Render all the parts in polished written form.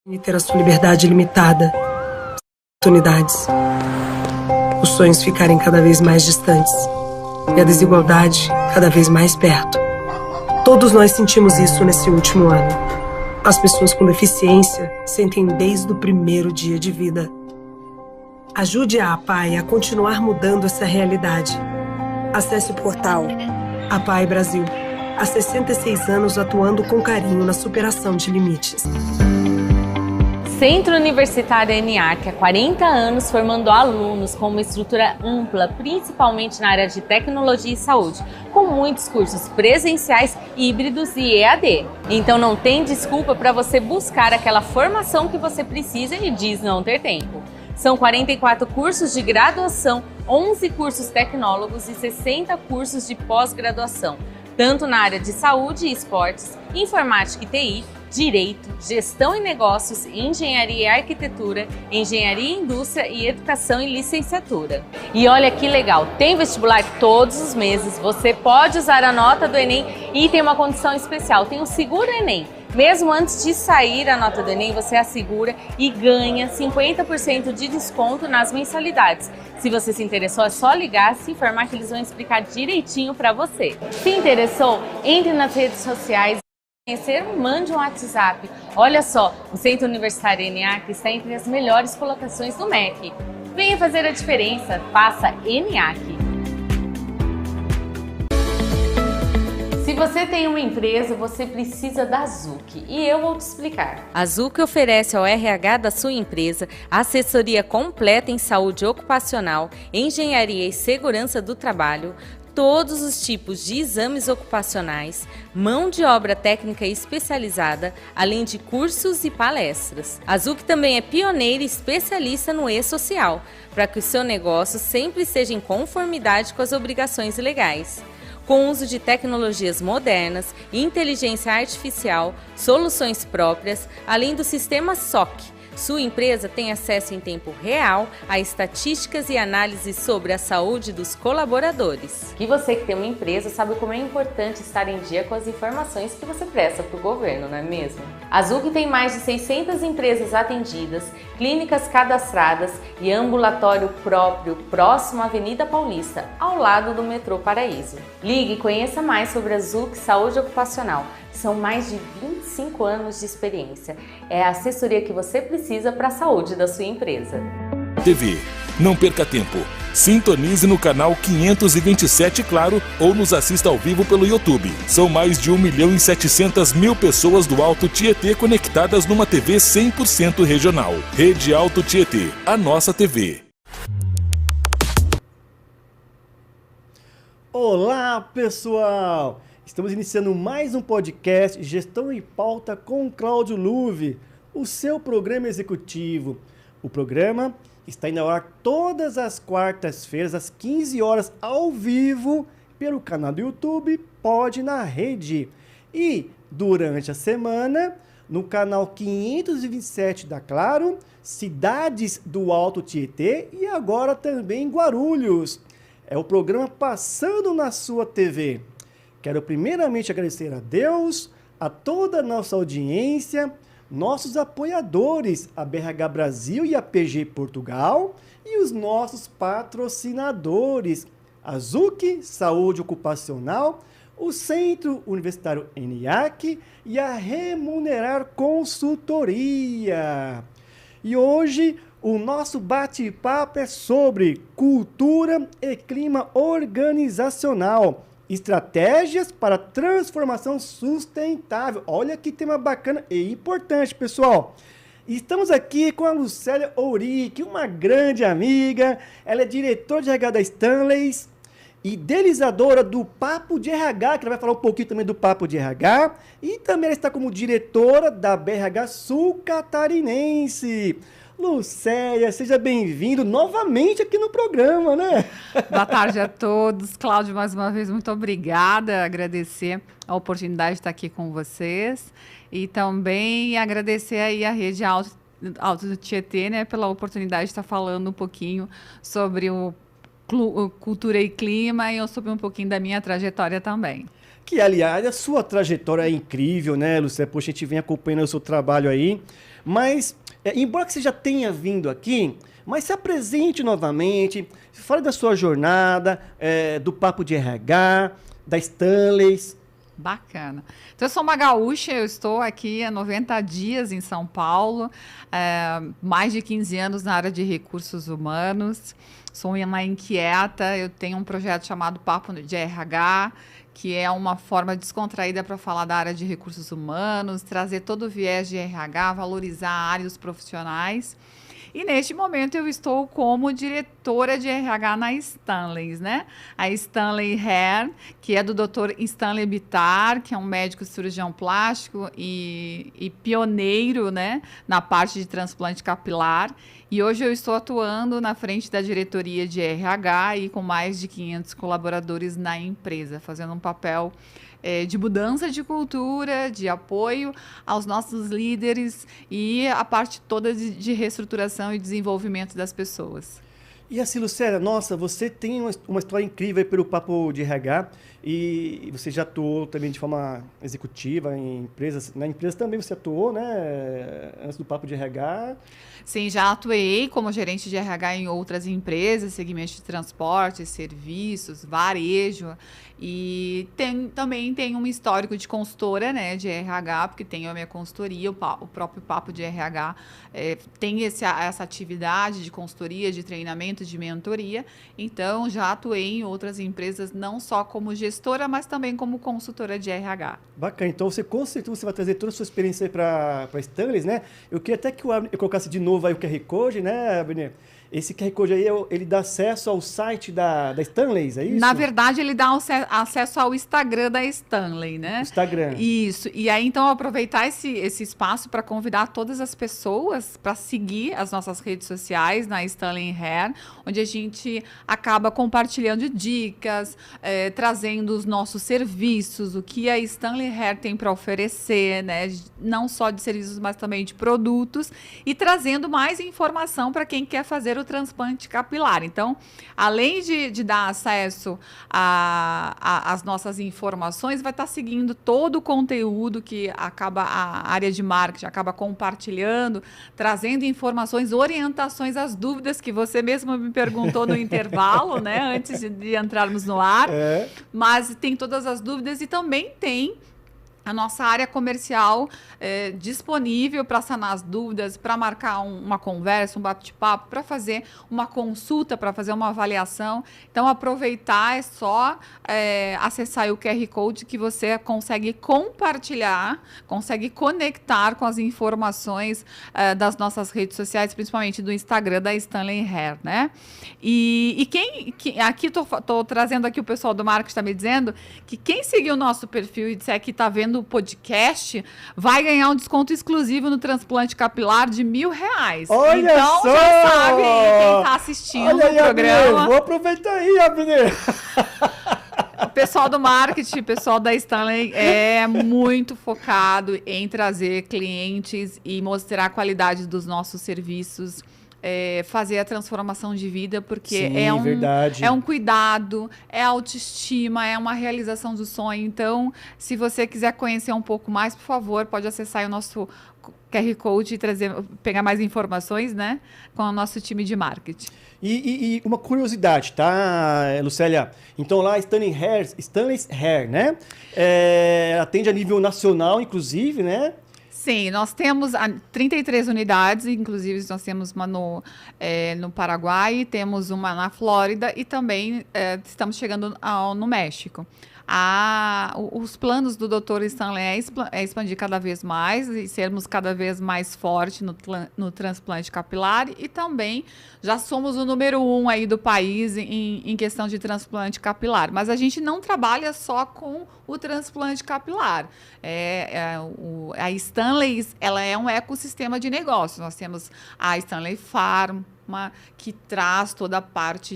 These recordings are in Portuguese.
E ter a sua liberdade limitada, oportunidades, os sonhos ficarem cada vez mais distantes e a desigualdade cada vez mais perto. Todos nós sentimos isso nesse último ano. As pessoas com deficiência sentem desde o primeiro dia de vida. Ajude a APAE a continuar mudando essa realidade. Acesse o portal APAE Brasil. Há 66 anos atuando com carinho na superação de limites. Centro Universitário ENIAC, há 40 anos formando alunos com uma estrutura ampla, principalmente na área de tecnologia e saúde, com muitos cursos presenciais, híbridos e EAD. Então não tem desculpa para você buscar aquela formação que você precisa e diz não ter tempo. São 44 cursos de graduação, 11 cursos tecnólogos e 60 cursos de pós-graduação, tanto na área de saúde e esportes, informática e TI, Direito, Gestão e Negócios, Engenharia e Arquitetura, Engenharia e Indústria e Educação e Licenciatura. E olha que legal, tem vestibular todos os meses, você pode usar a nota do Enem e tem uma condição especial, tem o Seguro Enem. Mesmo antes de sair a nota do Enem, você assegura e ganha 50% de desconto nas mensalidades. Se você se interessou, é só ligar, se informar que eles vão explicar direitinho para você. Se interessou, entre nas redes sociais. Mande um WhatsApp. Olha só, o Centro Universitário ENIAC está entre as melhores colocações do MEC. Venha fazer a diferença, faça ENIAC. Se você tem uma empresa, você precisa da Zuc e eu vou te explicar. A Zuc oferece ao RH da sua empresa assessoria completa em saúde ocupacional, engenharia e segurança do trabalho, todos os tipos de exames ocupacionais, mão de obra técnica especializada, além de cursos e palestras. A Zuc também é pioneira e especialista no e-social, para que o seu negócio sempre esteja em conformidade com as obrigações legais. Com o uso de tecnologias modernas, inteligência artificial, soluções próprias, além do sistema SOC, sua empresa tem acesso em tempo real a estatísticas e análises sobre a saúde dos colaboradores. E você que tem uma empresa sabe como é importante estar em dia com as informações que você presta para o governo, não é mesmo? A Zuc tem mais de 600 empresas atendidas, clínicas cadastradas e ambulatório próprio próximo à Avenida Paulista, ao lado do metrô Paraíso. Ligue e conheça mais sobre a Zuc Saúde Ocupacional. São mais de 25 anos de experiência. É a assessoria que você precisa para a saúde da sua empresa. TV. Não perca tempo. Sintonize no canal 527 Claro ou nos assista ao vivo pelo YouTube. São mais de 1.700.000 pessoas do Alto Tietê conectadas numa TV 100% regional. Rede Alto Tietê, a nossa TV. Olá, pessoal! Estamos iniciando mais um podcast Gestão em Pauta com Cláudio Luve, o seu programa executivo. O programa está indo ao ar todas as quartas-feiras, às 15 horas, ao vivo, pelo canal do YouTube Pode na Rede. E, durante a semana, no canal 527 da Claro, Cidades do Alto Tietê e agora também Guarulhos. É o programa passando na sua TV. Quero primeiramente agradecer a Deus, a toda a nossa audiência, nossos apoiadores, a BRH Brasil e a PG Portugal, e os nossos patrocinadores, a Zuc Saúde Ocupacional, o Centro Universitário ENIAC e a Remunerar Consultoria. E hoje o nosso bate-papo é sobre cultura e clima organizacional. Estratégias para transformação sustentável. Olha que tema bacana e importante, pessoal. Estamos aqui com a Lucélia Ourique, uma grande amiga. Ela é diretora de RH da Stanleys, idealizadora do Papo de RH, que ela vai falar um pouquinho também do Papo de RH. E também ela está como diretora da BRH Sul Catarinense. Lucélia, seja bem-vindo novamente aqui no programa, né? Boa tarde a todos. Cláudio, mais uma vez, muito obrigada. Agradecer a oportunidade de estar aqui com vocês e também agradecer aí a Rede Alto do Tietê, né, pela oportunidade de estar falando um pouquinho sobre o cultura e clima e sobre um pouquinho da minha trajetória também. que, aliás, a sua trajetória é incrível, né, Lucélia? Poxa, a gente vem acompanhando o seu trabalho aí. Mas, embora que você já tenha vindo aqui, mas se apresente novamente, fale da sua jornada, do Papo de RH, da Stanleys. Bacana. Então, eu sou uma gaúcha, eu estou aqui há 90 dias em São Paulo, mais de 15 anos na área de recursos humanos, sou uma inquieta, eu tenho um projeto chamado Papo de RH, que é uma forma descontraída para falar da área de recursos humanos, trazer todo o viés de RH, valorizar a área e os profissionais. E neste momento eu estou como diretora de RH na Stanleys, né? A Stanley Hair, que é do Dr. Stanley Bittar, que é um médico cirurgião plástico e pioneiro, né, na parte de transplante capilar. E hoje eu estou atuando na frente da diretoria de RH e com mais de 500 colaboradores na empresa, fazendo um papel de mudança de cultura, de apoio aos nossos líderes e a parte toda de reestruturação e desenvolvimento das pessoas. E assim, Lucélia, nossa, você tem uma história incrível aí pelo Papo de RH e você já atuou também de forma executiva em empresas. Na empresa também você atuou, né? Antes do Papo de RH. Sim, já atuei como gerente de RH em outras empresas, segmentos de transporte, serviços, varejo. E também tem um histórico de consultora, né, de RH, porque tenho a minha consultoria, o próprio Papo de RH tem essa atividade de consultoria, de treinamento, de mentoria. Então, já atuei em outras empresas, não só como gestora, mas também como consultora de RH. Bacana. Então, com certeza você vai trazer toda a sua experiência aí para a Stanleys, né? Eu queria até que eu colocasse de novo aí o QR Code, né, Abner? Esse QR Code aí, ele dá acesso ao site da Stanleys, é isso? Na verdade, ele dá acesso ao Instagram da Stanley, né? Instagram. Isso. E aí, então, aproveitar esse espaço para convidar todas as pessoas para seguir as nossas redes sociais na Stanley Hair, onde a gente acaba compartilhando dicas, trazendo os nossos serviços, o que a Stanley Hair tem para oferecer, né? Não só de serviços, mas também de produtos, e trazendo mais informação para quem quer fazer o transplante capilar. Então, além de dar acesso às nossas informações, vai estar seguindo todo o conteúdo que a área de marketing acaba compartilhando, trazendo informações, orientações, as dúvidas que você mesmo me perguntou no intervalo, né, antes de entrarmos no ar. Mas tem todas as dúvidas e também tem a nossa área comercial disponível para sanar as dúvidas, para marcar uma conversa, um bate-papo, para fazer uma consulta, para fazer uma avaliação. Então, aproveitar é só acessar o QR Code que você consegue compartilhar, consegue conectar com as informações das nossas redes sociais, principalmente do Instagram da Stanley Hair, né? E aqui estou trazendo aqui o pessoal do marketing está me dizendo que quem seguir o nosso perfil e disser que está vendo o podcast, vai ganhar um desconto exclusivo no transplante capilar de R$1.000. Olha então, só! já sabe quem está assistindo o programa. Abner, vou aproveitar aí, Abner. O pessoal do marketing, o pessoal da Stanley é muito focado em trazer clientes e mostrar a qualidade dos nossos serviços. Fazer a transformação de vida, porque Sim, verdade. É um cuidado, é autoestima, é uma realização do sonho. Então, se você quiser conhecer um pouco mais, por favor, pode acessar o nosso QR Code e pegar mais informações, né, com o nosso time de marketing. E uma curiosidade, tá, Lucélia? Então lá, Stanley's Hair, né? Atende a nível nacional, inclusive, né? Sim, nós temos 33 unidades, inclusive nós temos uma no Paraguai, temos uma na Flórida e também estamos chegando no México. Os planos do Dr. Stanley é expandir cada vez mais e sermos cada vez mais fortes no transplante capilar e também já somos o número 1 aí do país em questão de transplante capilar. Mas a gente não trabalha só com o transplante capilar. A Stanley, ela é um ecossistema de negócios. Nós temos a Stanley Farm, que traz toda a parte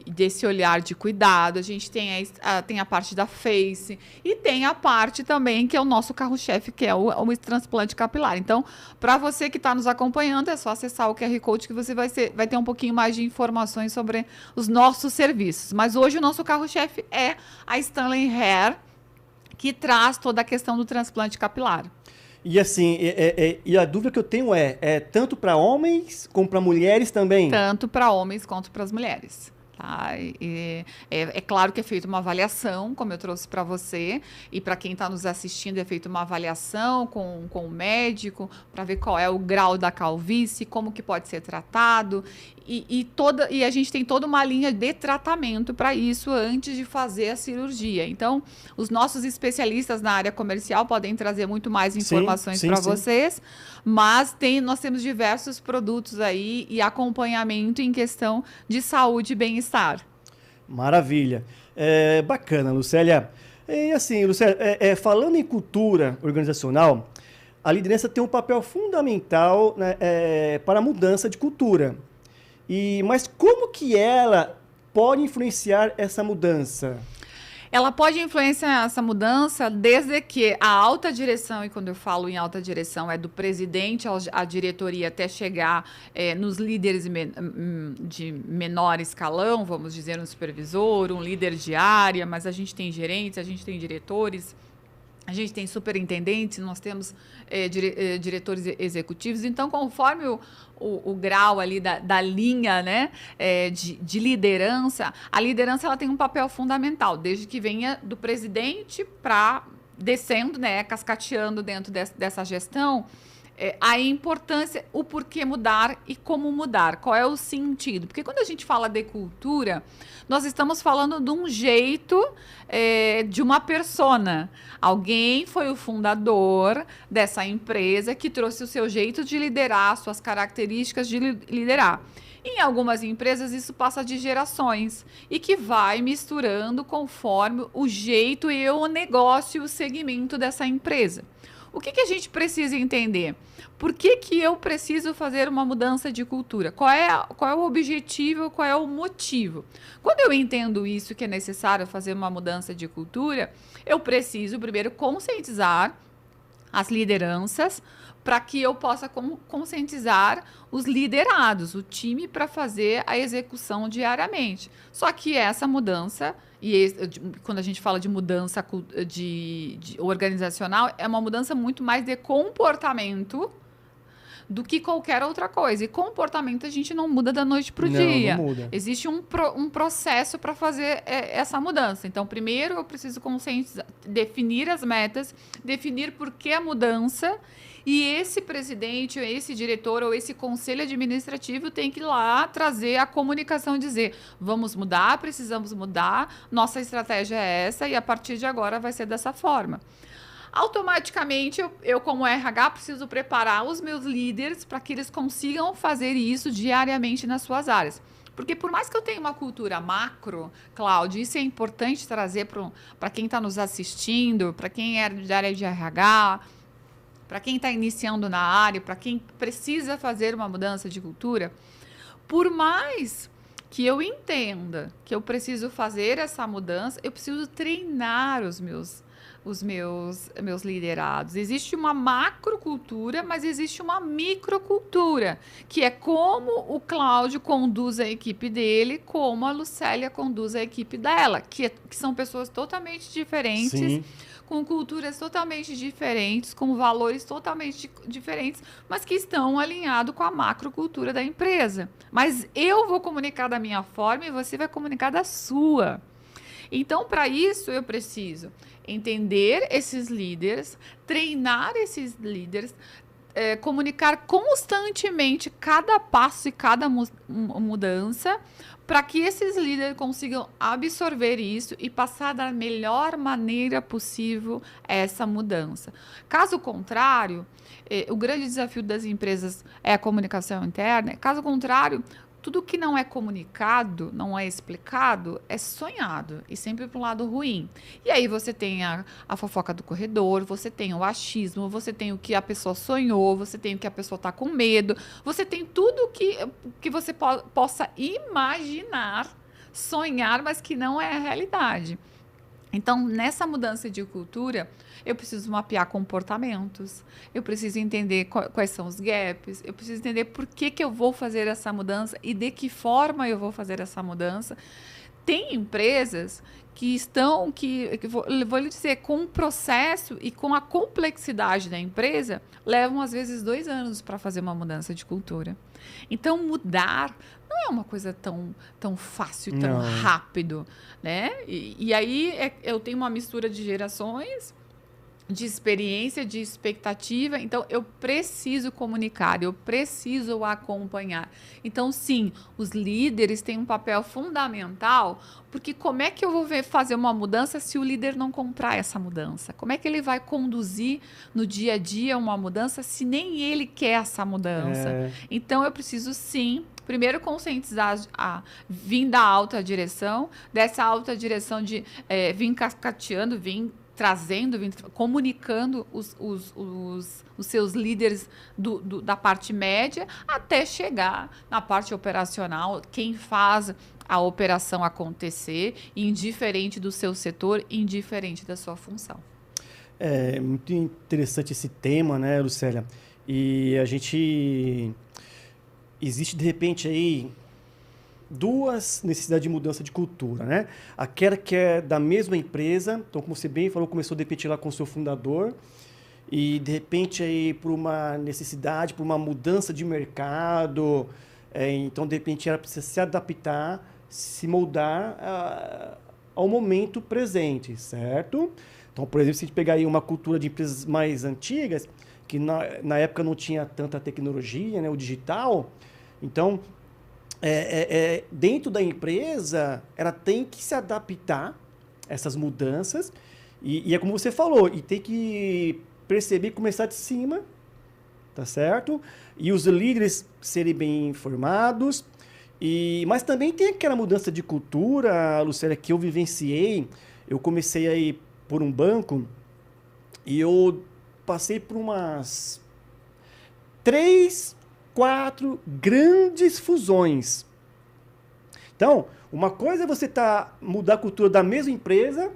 desse olhar de cuidado. A gente tem a parte da face e tem a parte também que é o nosso carro-chefe, que é o transplante capilar. Então, para você que está nos acompanhando, é só acessar o QR Code que você vai ter um pouquinho mais de informações sobre os nossos serviços. Mas hoje o nosso carro-chefe é a Stanley Hair, que traz toda a questão do transplante capilar. E assim, e a dúvida que eu tenho é tanto para homens como para mulheres também? Tanto para homens quanto para as mulheres. Tá? É claro que é feita uma avaliação, como eu trouxe para você, e para quem está nos assistindo é feita uma avaliação com o médico, para ver qual é o grau da calvície, como que pode ser tratado, e a gente tem toda uma linha de tratamento para isso antes de fazer a cirurgia. Então, os nossos especialistas na área comercial podem trazer muito mais informações para vocês, mas nós temos diversos produtos aí e acompanhamento em questão de saúde e bem-estar. Maravilha. Bacana, Lucélia. E assim, Lucélia, falando em cultura organizacional, a liderança tem um papel fundamental, né, para a mudança de cultura. Mas como que ela pode influenciar essa mudança? Ela pode influenciar essa mudança desde que a alta direção, e quando eu falo em alta direção, é do presidente à diretoria até chegar nos líderes de menor escalão, vamos dizer, um supervisor, um líder de área, mas a gente tem gerentes, a gente tem diretores, a gente tem superintendentes, nós temos diretores executivos. Então, conforme o grau ali da linha, né, de liderança, a liderança ela tem um papel fundamental, desde que venha do presidente para descendo, né, cascateando dentro dessa gestão, a importância, o porquê mudar e como mudar, qual é o sentido. Porque quando a gente fala de cultura, nós estamos falando de um jeito, de uma persona. Alguém foi o fundador dessa empresa que trouxe o seu jeito de liderar, suas características de liderar. Em algumas empresas isso passa de gerações e que vai misturando conforme o jeito e o negócio, o segmento dessa empresa. O que a gente precisa entender? Por que eu preciso fazer uma mudança de cultura? Qual é o objetivo, qual é o motivo? Quando eu entendo isso, que é necessário fazer uma mudança de cultura, eu preciso primeiro conscientizar as lideranças para que eu possa conscientizar os liderados, o time, para fazer a execução diariamente. Só que essa mudança, quando a gente fala de mudança de organizacional, é uma mudança muito mais de comportamento do que qualquer outra coisa. E comportamento a gente não muda da noite para o dia. Não muda. Existe um processo para fazer essa mudança. Então, primeiro eu preciso conscientizar, definir as metas, definir por que a mudança, e esse presidente, ou esse diretor, ou esse conselho administrativo tem que ir lá trazer a comunicação, dizer, vamos mudar, precisamos mudar, nossa estratégia é essa, e a partir de agora vai ser dessa forma. Automaticamente, eu como RH, preciso preparar os meus líderes para que eles consigam fazer isso diariamente nas suas áreas. Porque por mais que eu tenha uma cultura macro, Cláudia, isso é importante trazer para quem está nos assistindo, para quem é da área de RH, para quem está iniciando na área, para quem precisa fazer uma mudança de cultura. Por mais que eu entenda que eu preciso fazer essa mudança, eu preciso treinar os meus liderados. Existe uma macrocultura, mas existe uma microcultura, que é como o Cláudio conduz a equipe dele, como a Lucélia conduz a equipe dela, que são pessoas totalmente diferentes, sim, com culturas totalmente diferentes, com valores totalmente diferentes, mas que estão alinhados com a macrocultura da empresa. Mas eu vou comunicar da minha forma e você vai comunicar da sua. Então, para isso, eu preciso entender esses líderes, treinar esses líderes, comunicar constantemente cada passo e cada mudança, para que esses líderes consigam absorver isso e passar da melhor maneira possível essa mudança. Caso contrário, o grande desafio das empresas é a comunicação interna. Caso contrário, tudo que não é comunicado, não é explicado, é sonhado e sempre para o lado ruim. E aí você tem a fofoca do corredor, você tem o achismo, você tem o que a pessoa sonhou, você tem o que a pessoa está com medo, você tem tudo que você possa imaginar, sonhar, mas que não é a realidade. Então, nessa mudança de cultura, eu preciso mapear comportamentos, eu preciso entender quais são os gaps, eu preciso entender por que eu vou fazer essa mudança e de que forma eu vou fazer essa mudança. Tem empresas que estão, vou lhe dizer, com o processo e com a complexidade da empresa, levam às vezes 2 anos para fazer uma mudança de cultura. Então, mudar não é uma coisa tão fácil, tão rápido, né? E aí eu tenho uma mistura de gerações, de experiência, de expectativa. Então, eu preciso comunicar, eu preciso acompanhar. Então, sim, os líderes têm um papel fundamental, porque como é que eu vou fazer uma mudança se o líder não comprar essa mudança? Como é que ele vai conduzir no dia a dia uma mudança se nem ele quer essa mudança? Então, eu preciso, sim, primeiro conscientizar, vir da alta direção, dessa alta direção de vir cascateando, vir trazendo, comunicando os seus líderes da parte média até chegar na parte operacional, quem faz a operação acontecer, indiferente do seu setor, indiferente da sua função. É muito interessante esse tema, né, Lucélia? E a gente... Existe, de repente, aí 2 necessidades de mudança de cultura, né? Aquela que é da mesma empresa, então, como você bem falou, começou de repente lá com o seu fundador, e de repente aí por uma necessidade, por uma mudança de mercado, então de repente ela precisa se adaptar, se moldar ao momento presente, certo? Então, por exemplo, se a gente pegar aí uma cultura de empresas mais antigas, que na época não tinha tanta tecnologia, né, o digital, então dentro da empresa, ela tem que se adaptar a essas mudanças e é como você falou, e tem que perceber, começar de cima, tá certo? E os líderes serem bem informados, mas também tem aquela mudança de cultura, Lucélia, que eu vivenciei. Eu comecei aí por um banco e eu passei por umas 3, 4 grandes fusões. Então, uma coisa é você mudar a cultura da mesma empresa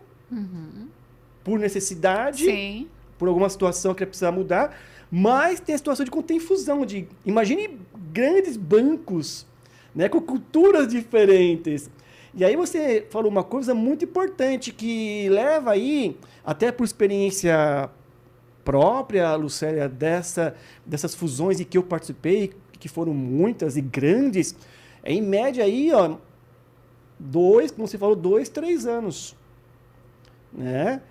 por necessidade, Sim. por alguma situação que precisa mudar, mas tem a situação de quando tem fusão. Imagine grandes bancos, né, com culturas diferentes. E aí você falou uma coisa muito importante que leva aí, até por experiência própria, Lucélia, dessas fusões em que eu participei, que foram muitas e grandes, em média aí, ó, como você falou, 2, 3 anos, né?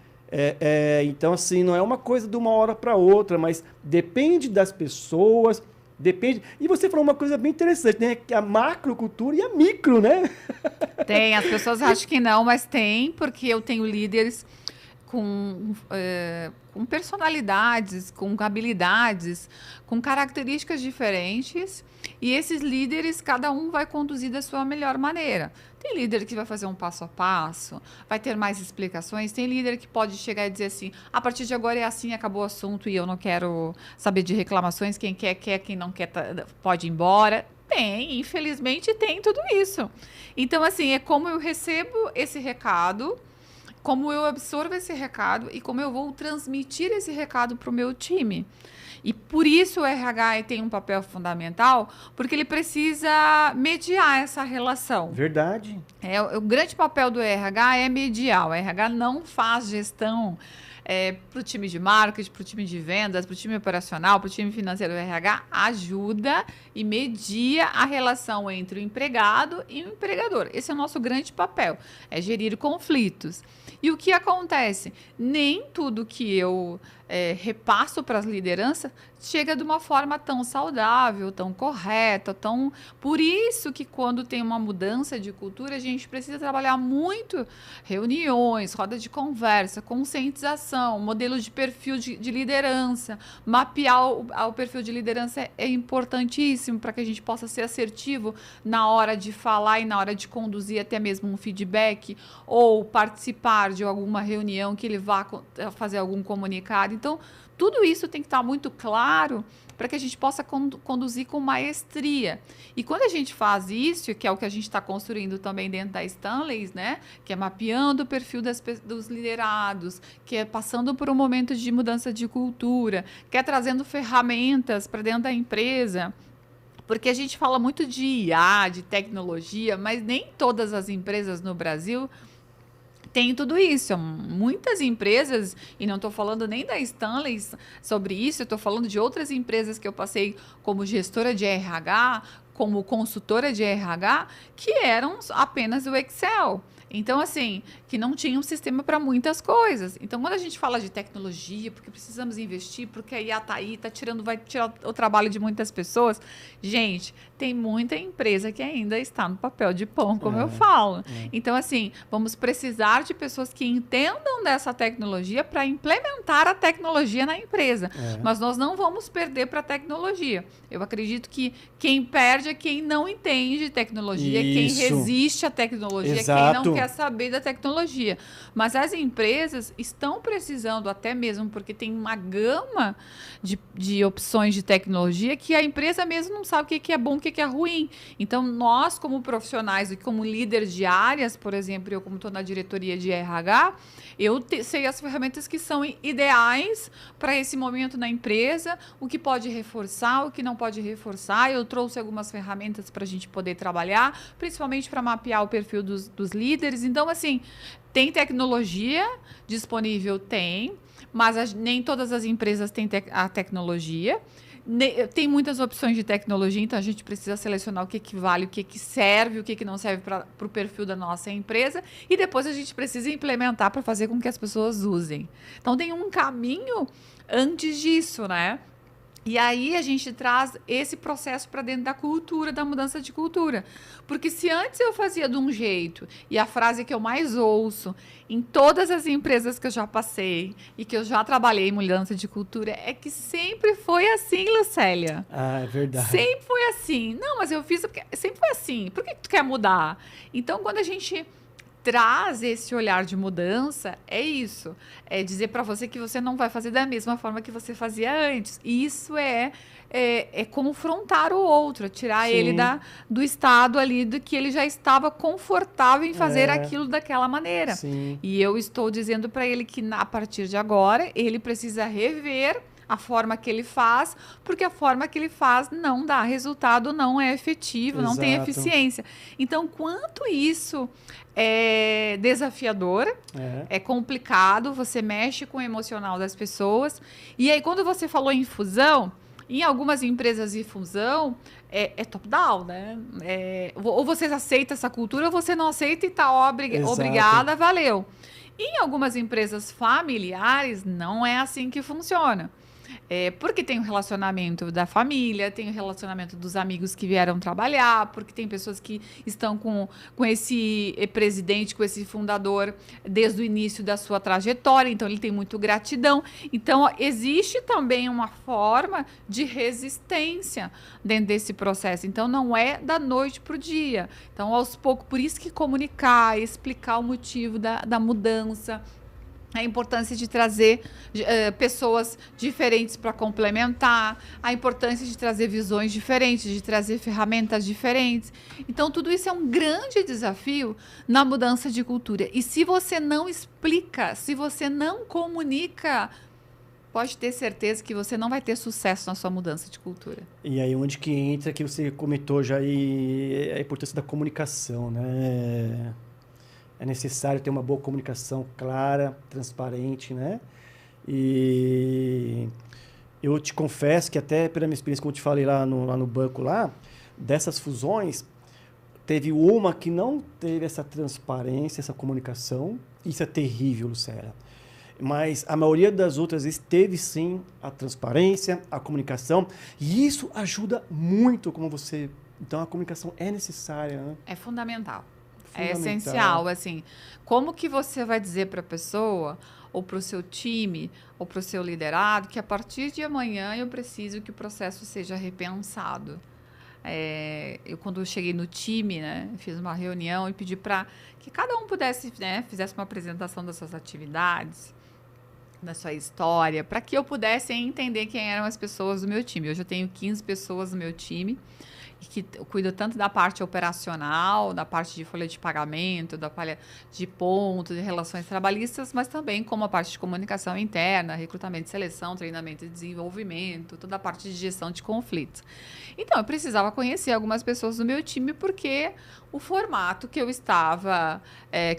Então, assim, não é uma coisa de uma hora para outra, mas depende das pessoas, depende... E você falou uma coisa bem interessante, né? Que a macrocultura e a micro, né? Tem, as pessoas acham que não, mas tem, porque eu tenho líderes com personalidades, com habilidades, com características diferentes, e esses líderes, cada um vai conduzir da sua melhor maneira. Tem líder que vai fazer um passo a passo, vai ter mais explicações, tem líder que pode chegar e dizer assim, a partir de agora é assim, acabou o assunto e eu não quero saber de reclamações, quem quer, quem não quer pode ir embora. Tem, infelizmente tem tudo isso. Então, assim, é como eu recebo esse recado, como eu absorvo esse recado e como eu vou transmitir esse recado para o meu time. E por isso o RH tem um papel fundamental, porque ele precisa mediar essa relação. Verdade. O grande papel do RH é mediar. O RH não faz gestão para o time de marketing, para o time de vendas, para o time operacional, para o time financeiro. O RH ajuda e media a relação entre o empregado e o empregador. Esse é o nosso grande papel, é gerir conflitos. E o que acontece? Nem tudo que eu repasso para as lideranças chega de uma forma tão saudável, tão correta, tão... Por isso que quando tem uma mudança de cultura, a gente precisa trabalhar muito reuniões, roda de conversa, conscientização, modelo de perfil de liderança, mapear o perfil de liderança é importantíssimo para que a gente possa ser assertivo na hora de falar e na hora de conduzir até mesmo um feedback ou participar de alguma reunião que ele vá fazer algum comunicado. Então, tudo isso tem que estar muito claro para que a gente possa conduzir com maestria. E quando a gente faz isso, que é o que a gente está construindo também dentro da Stanley, né? Que é mapeando o perfil dos liderados, que é passando por um momento de mudança de cultura, que é trazendo ferramentas para dentro da empresa. Porque a gente fala muito de IA, de tecnologia, mas nem todas as empresas no Brasil tem tudo isso. Muitas empresas, e não estou falando nem da Stanley sobre isso, eu estou falando de outras empresas que eu passei como gestora de RH, como consultora de RH, que eram apenas o Excel. Então, assim, que não tinha um sistema para muitas coisas. Então, quando a gente fala de tecnologia, porque precisamos investir, porque a IA está aí, vai tirar o trabalho de muitas pessoas. Gente, tem muita empresa que ainda está no papel de pão, como eu falo. Então, assim, vamos precisar de pessoas que entendam dessa tecnologia para implementar a tecnologia na empresa. Mas nós não vamos perder para a tecnologia. Eu acredito que quem perde é quem não entende tecnologia, quem resiste à tecnologia, quem não quer saber da tecnologia. Mas as empresas estão precisando, até mesmo porque tem uma gama de opções de tecnologia que a empresa mesmo não sabe o que é bom, o que é ruim. Então, nós, como profissionais e como líderes de áreas, por exemplo, eu como estou na diretoria de RH, eu sei as ferramentas que são ideais para esse momento na empresa, o que pode reforçar, o que não pode reforçar. Eu trouxe algumas ferramentas para a gente poder trabalhar, principalmente para mapear o perfil dos líderes. Então, assim, tem tecnologia disponível? Tem, mas nem todas as empresas têm a tecnologia. Tem muitas opções de tecnologia, então a gente precisa selecionar o que vale, o que serve, o que não serve para o perfil da nossa empresa, e depois a gente precisa implementar para fazer com que as pessoas usem. Então tem um caminho antes disso, né? E aí a gente traz esse processo para dentro da cultura, da mudança de cultura. Porque se antes eu fazia de um jeito, e a frase que eu mais ouço em todas as empresas que eu já passei e que eu já trabalhei em mudança de cultura, é que sempre foi assim, Lucélia. Ah, é verdade. Sempre foi assim. Não, mas eu fiz porque sempre foi assim. Por que tu quer mudar? Então, quando a gente traz esse olhar de mudança, é isso. É dizer para você que você não vai fazer da mesma forma que você fazia antes. Isso é confrontar o outro, tirar ele do estado ali do que ele já estava confortável em fazer aquilo daquela maneira. Sim. E eu estou dizendo para ele que, a partir de agora, ele precisa rever a forma que ele faz, porque a forma que ele faz não dá resultado, não é efetivo, não tem eficiência. Então, quanto isso é desafiador, é complicado, você mexe com o emocional das pessoas. E aí, quando você falou em fusão, em algumas empresas de fusão, é top-down, né? Ou você aceita essa cultura, ou você não aceita e está obrigada, valeu. Em algumas empresas familiares, não é assim que funciona. Porque tem o relacionamento da família, tem o relacionamento dos amigos que vieram trabalhar, porque tem pessoas que estão com esse presidente, com esse fundador desde o início da sua trajetória, então ele tem muito gratidão. Então, existe também uma forma de resistência dentro desse processo. Então, não é da noite para o dia. Então, aos poucos, por isso que comunicar, explicar o motivo da mudança, a importância de trazer pessoas diferentes para complementar, a importância de trazer visões diferentes, de trazer ferramentas diferentes. Então, tudo isso é um grande desafio na mudança de cultura. E se você não explica, se você não comunica, pode ter certeza que você não vai ter sucesso na sua mudança de cultura. E aí onde que entra, que você comentou já, aí, a importância da comunicação, né? É necessário ter uma boa comunicação clara, transparente, né? E eu te confesso que até pela minha experiência, como eu te falei lá no banco, dessas fusões, teve uma que não teve essa transparência, essa comunicação. Isso é terrível, Lucélia. mas a maioria das outras vezes teve sim a transparência, a comunicação, e isso ajuda muito, como você... Então, a comunicação é necessária, né? É fundamental. É Fundamental. essencial, assim. Como que você vai dizer para a pessoa, ou para o seu time, ou para o seu liderado, que a partir de amanhã eu preciso que o processo seja repensado? Eu, quando eu cheguei no time, né, fiz uma reunião e pedi para que cada um pudesse, né, fizesse uma apresentação das suas atividades, da sua história, para que eu pudesse entender quem eram as pessoas do meu time. Hoje eu tenho 15 pessoas no meu time, que cuida tanto da parte operacional, da parte de folha de pagamento, da palha de ponto, de relações trabalhistas, mas também como a parte de comunicação interna, recrutamento e seleção, treinamento e desenvolvimento, toda a parte de gestão de conflitos. Então, eu precisava conhecer algumas pessoas do meu time, porque o formato que eu estava,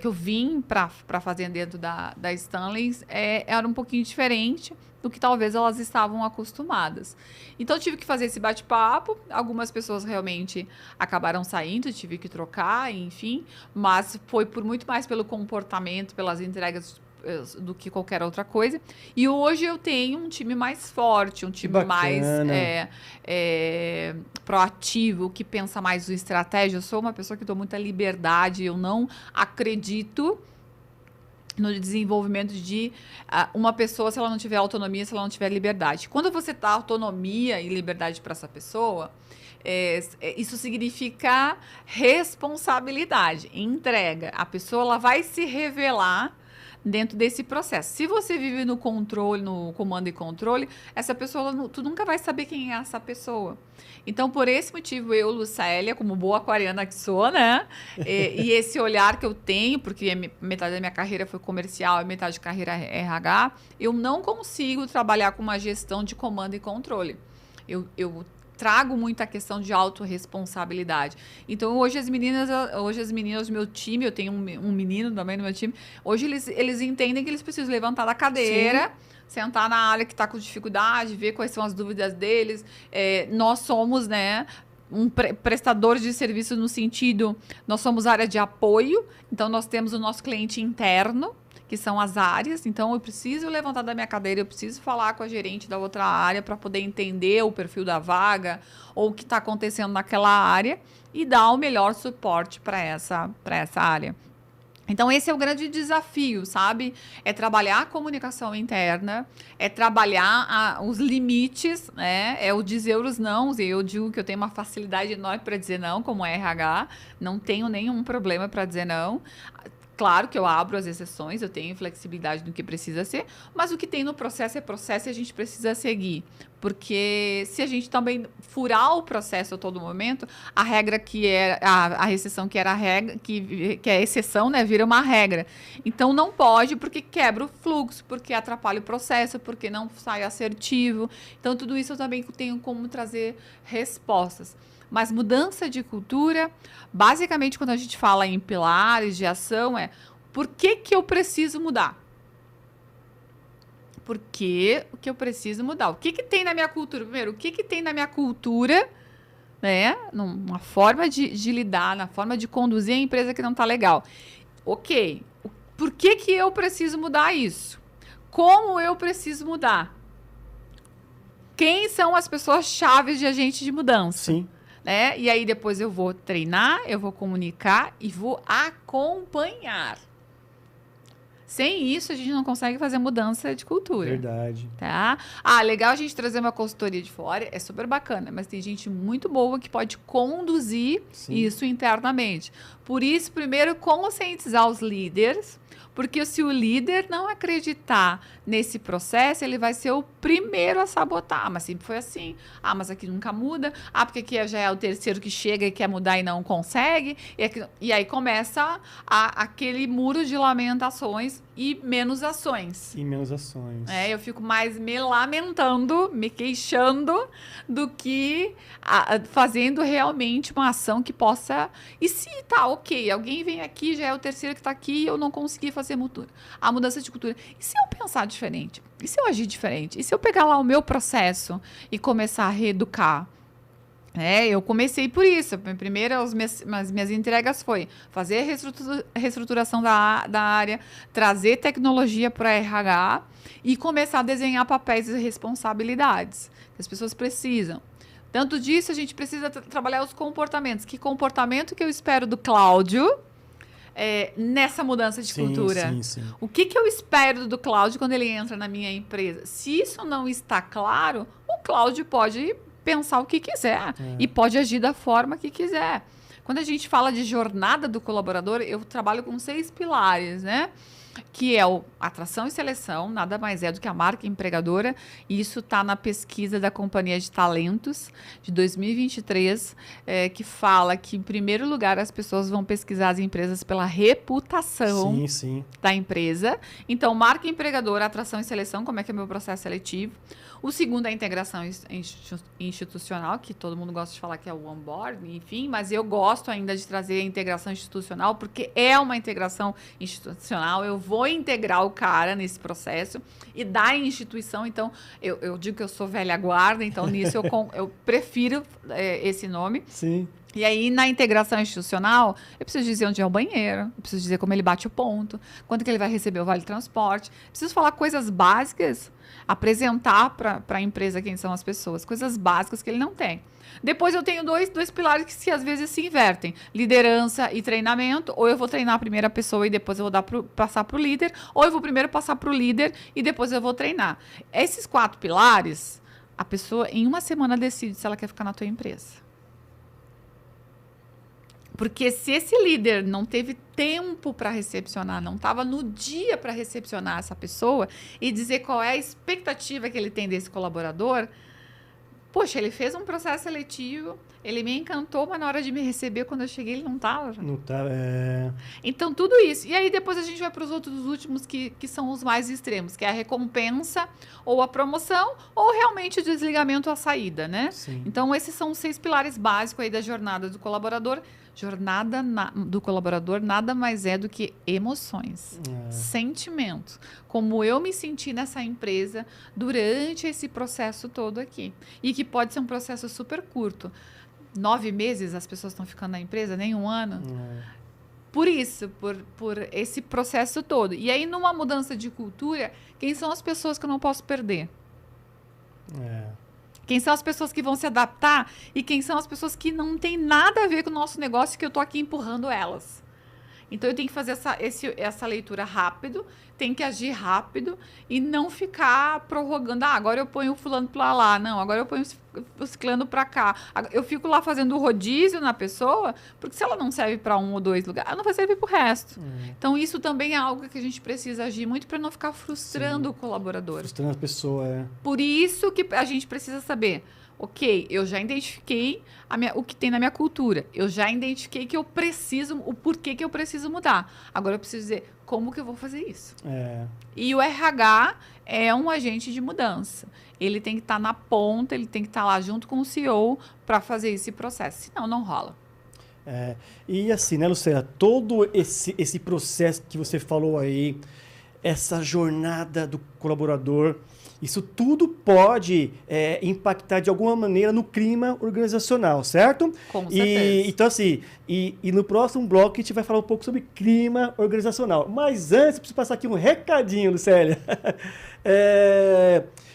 que eu vim para fazer dentro da Stanley era um pouquinho diferente do que talvez elas estavam acostumadas. Então, eu tive que fazer esse bate-papo. Algumas pessoas realmente acabaram saindo, tive que trocar, enfim. Mas foi por muito mais pelo comportamento, pelas entregas do que qualquer outra coisa. E hoje eu tenho um time mais forte, um time mais proativo, que pensa mais no estratégia. Eu sou uma pessoa que dou muita liberdade, eu não acredito no desenvolvimento de uma pessoa se ela não tiver autonomia, se ela não tiver liberdade. Quando você dá autonomia e liberdade para essa pessoa, isso significa responsabilidade, entrega. A pessoa ela vai se revelar dentro desse processo. Se você vive no controle, no comando e controle, essa pessoa, tu nunca vai saber quem é essa pessoa. Então, por esse motivo, eu, Lucélia, como boa aquariana que sou, né? E esse olhar que eu tenho, porque metade da minha carreira foi comercial e metade de carreira RH, eu não consigo trabalhar com uma gestão de comando e controle. Eu trago muito a questão de autorresponsabilidade. Então, hoje as meninas do meu time, eu tenho um menino também no meu time, hoje eles entendem que eles precisam levantar da cadeira, sentar na área que está com dificuldade, ver quais são as dúvidas deles. Nós somos, né, um prestador de serviço no sentido, nós somos área de apoio, então nós temos o nosso cliente interno, que são as áreas. Então, eu preciso levantar da minha cadeira, eu preciso falar com a gerente da outra área para poder entender o perfil da vaga ou o que está acontecendo naquela área e dar o melhor suporte para essa área. Então, esse é o grande desafio, sabe? É trabalhar a comunicação interna, é trabalhar os limites, né? É o dizer os nãos. E eu digo que eu tenho uma facilidade enorme para dizer não, como RH, não tenho nenhum problema para dizer não. Claro que eu abro as exceções, eu tenho flexibilidade no que precisa ser, mas o que tem no processo é processo e a gente precisa seguir. Porque se a gente também furar o processo a todo momento, a regra que é a exceção que era a regra, que é a exceção, né, vira uma regra. Então não pode, porque quebra o fluxo, porque atrapalha o processo, porque não sai assertivo. Então tudo isso eu também tenho como trazer respostas. Mas mudança de cultura, basicamente, quando a gente fala em pilares de ação, por que eu preciso mudar? Por que eu preciso mudar? O que tem na minha cultura? Primeiro, o que tem na minha cultura, né? Numa forma de lidar, na forma de conduzir a empresa que não está legal. Ok, por que eu preciso mudar isso? Como eu preciso mudar? Quem são as pessoas chaves de agente de mudança? Sim. Né? E aí depois eu vou treinar, eu vou comunicar e vou acompanhar. Sem isso, a gente não consegue fazer mudança de cultura. Verdade. Tá? Legal a gente trazer uma consultoria de fora, é super bacana, mas tem gente muito boa que pode conduzir isso internamente. Por isso, primeiro, conscientizar os líderes, porque se o líder não acreditar nesse processo, ele vai ser o primeiro a sabotar. Mas sempre foi assim. Mas aqui nunca muda. Porque aqui já é o terceiro que chega e quer mudar e não consegue. E aí começa aquele muro de lamentações e menos ações. Eu fico mais me lamentando, me queixando, do que fazendo realmente uma ação que possa... E se tá ok, alguém vem aqui, já é o terceiro que tá aqui e eu não consegui fazer a mudança de cultura. E se eu pensar diferente? E se eu agir diferente? E se eu pegar lá o meu processo e começar a reeducar? Eu comecei por isso. Primeiro, as minhas entregas foi fazer a reestruturação da área, trazer tecnologia para RH e começar a desenhar papéis e responsabilidades que as pessoas precisam. Tanto disso, a gente precisa trabalhar os comportamentos. Que comportamento que eu espero do Cláudio nessa mudança de cultura? Sim. O que eu espero do Cláudio quando ele entra na minha empresa? Se isso não está claro, o Cláudio pode pensar o que quiser e pode agir da forma que quiser. Quando a gente fala de jornada do colaborador, eu trabalho com 6 pilares, né? Que é atração e seleção, nada mais é do que a marca empregadora, e isso está na pesquisa da Companhia de Talentos de 2023, que fala que, em primeiro lugar, as pessoas vão pesquisar as empresas pela reputação da empresa. Então, marca empregadora, atração e seleção, como é que é o meu processo seletivo. O segundo é a integração institucional, que todo mundo gosta de falar que é o onboarding, enfim, mas eu gosto ainda de trazer a integração institucional, porque é uma integração institucional. Eu vou integrar o cara nesse processo e da instituição. Então, eu digo que eu sou velha guarda, então nisso eu prefiro esse nome. Sim. E aí, na integração institucional, eu preciso dizer onde é o banheiro, eu preciso dizer como ele bate o ponto, quanto que ele vai receber o vale-transporte. Preciso falar coisas básicas, apresentar para a empresa quem são as pessoas, coisas básicas que ele não tem. Depois eu tenho dois pilares que às vezes se invertem, liderança e treinamento, ou eu vou treinar a primeira pessoa e depois eu vou passar para o líder, ou eu vou primeiro passar para o líder e depois eu vou treinar. Esses 4 pilares, a pessoa em uma semana decide se ela quer ficar na tua empresa. Porque se esse líder não teve tempo para recepcionar, não estava no dia para recepcionar essa pessoa e dizer qual é a expectativa que ele tem desse colaborador, poxa, ele fez um processo seletivo, ele me encantou, mas na hora de me receber, quando eu cheguei, ele não estava. Não estava, Então, tudo isso. E aí, depois a gente vai para os outros últimos, que são os mais extremos, que é a recompensa, ou a promoção, ou realmente o desligamento, a saída, né? Sim. Então, esses são os 6 pilares básicos aí da jornada do colaborador. Jornada do colaborador nada mais é do que emoções, sentimentos. Como eu me senti nessa empresa durante esse processo todo aqui. E que pode ser um processo super curto. 9 meses as pessoas estão ficando na empresa, nem 1 ano. Por isso, por esse processo todo. E aí, numa mudança de cultura, quem são as pessoas que eu não posso perder? Quem são as pessoas que vão se adaptar e quem são as pessoas que não tem nada a ver com o nosso negócio, que eu estou aqui empurrando elas. Então, eu tenho que fazer essa leitura rápido, tenho que agir rápido e não ficar prorrogando. Agora eu ponho o fulano para lá. Não, agora eu ponho o ciclano para cá. Eu fico lá fazendo o rodízio na pessoa, porque se ela não serve para 1 ou 2 lugares, ela não vai servir para o resto. Então, isso também é algo que a gente precisa agir muito para não ficar frustrando o colaborador. Frustrando a pessoa, Por isso que a gente precisa saber... Ok, eu já identifiquei o que tem na minha cultura. Eu já identifiquei que eu preciso, o porquê que eu preciso mudar. Agora eu preciso dizer como que eu vou fazer isso. E o RH é um agente de mudança. Ele tem que estar na ponta, ele tem que estar lá junto com o CEO para fazer esse processo. Senão, não rola. E assim, né, Lucélia, todo esse processo que você falou aí, essa jornada do colaborador, isso tudo pode impactar de alguma maneira no clima organizacional, certo? Com certeza. Então, assim, e no próximo bloco a gente vai falar um pouco sobre clima organizacional. Mas antes, eu preciso passar aqui um recadinho, Lucélia.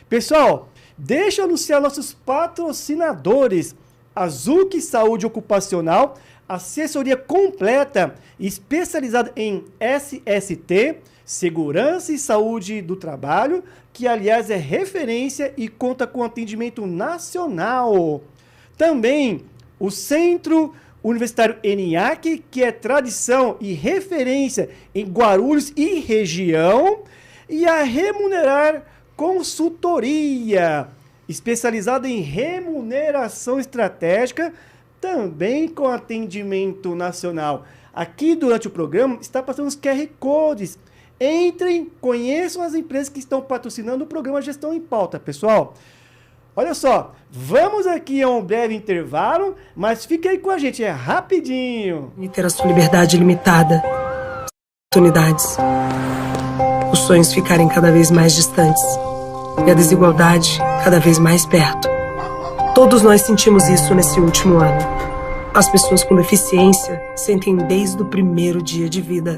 Pessoal, deixa eu anunciar nossos patrocinadores. Azuc Saúde Ocupacional, assessoria completa especializada em SST, Segurança e Saúde do Trabalho, que, aliás, é referência e conta com atendimento nacional. Também o Centro Universitário ENIAC, que é tradição e referência em Guarulhos e região. E a Remunerar Consultoria, especializada em remuneração estratégica, também com atendimento nacional. Aqui, durante o programa, está passando os QR Codes. Entrem, conheçam as empresas que estão patrocinando o programa Gestão em Pauta, pessoal. Olha só, vamos aqui a um breve intervalo, mas fique aí com a gente, é rapidinho. E ter a sua liberdade limitada, oportunidades, os sonhos ficarem cada vez mais distantes e a desigualdade cada vez mais perto. Todos nós sentimos isso nesse último ano. As pessoas com deficiência sentem desde o primeiro dia de vida.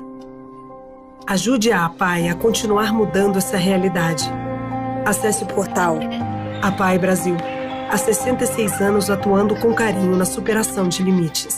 Ajude a APAE a continuar mudando essa realidade. Acesse o portal APAE Brasil. Há 66 anos atuando com carinho na superação de limites.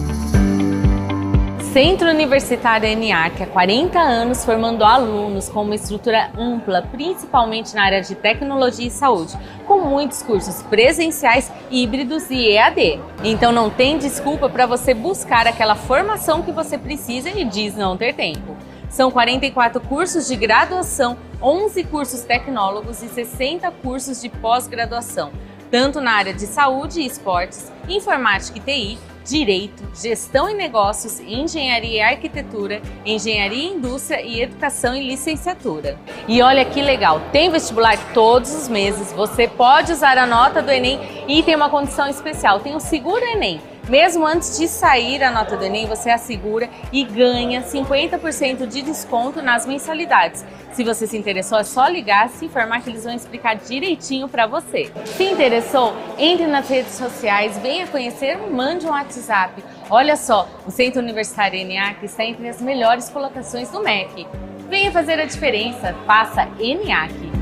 Centro Universitário ENIAC, há 40 anos formando alunos com uma estrutura ampla, principalmente na área de tecnologia e saúde, com muitos cursos presenciais, híbridos e EAD. Então não tem desculpa para você buscar aquela formação que você precisa e diz não ter tempo. São 44 cursos de graduação, 11 cursos tecnólogos e 60 cursos de pós-graduação, tanto na área de saúde e esportes, informática e TI, Direito, Gestão e Negócios, Engenharia e Arquitetura, Engenharia e Indústria e Educação e Licenciatura. E olha que legal, tem vestibular todos os meses, você pode usar a nota do Enem e tem uma condição especial, tem o Seguro Enem. Mesmo antes de sair a nota do Enem, você assegura e ganha 50% de desconto nas mensalidades. Se você se interessou, é só ligar, se informar que eles vão explicar direitinho para você. Se interessou, entre nas redes sociais, venha conhecer, mande um WhatsApp. Olha só, o Centro Universitário ENIAC está entre as melhores colocações do MEC. Venha fazer a diferença, faça ENIAC.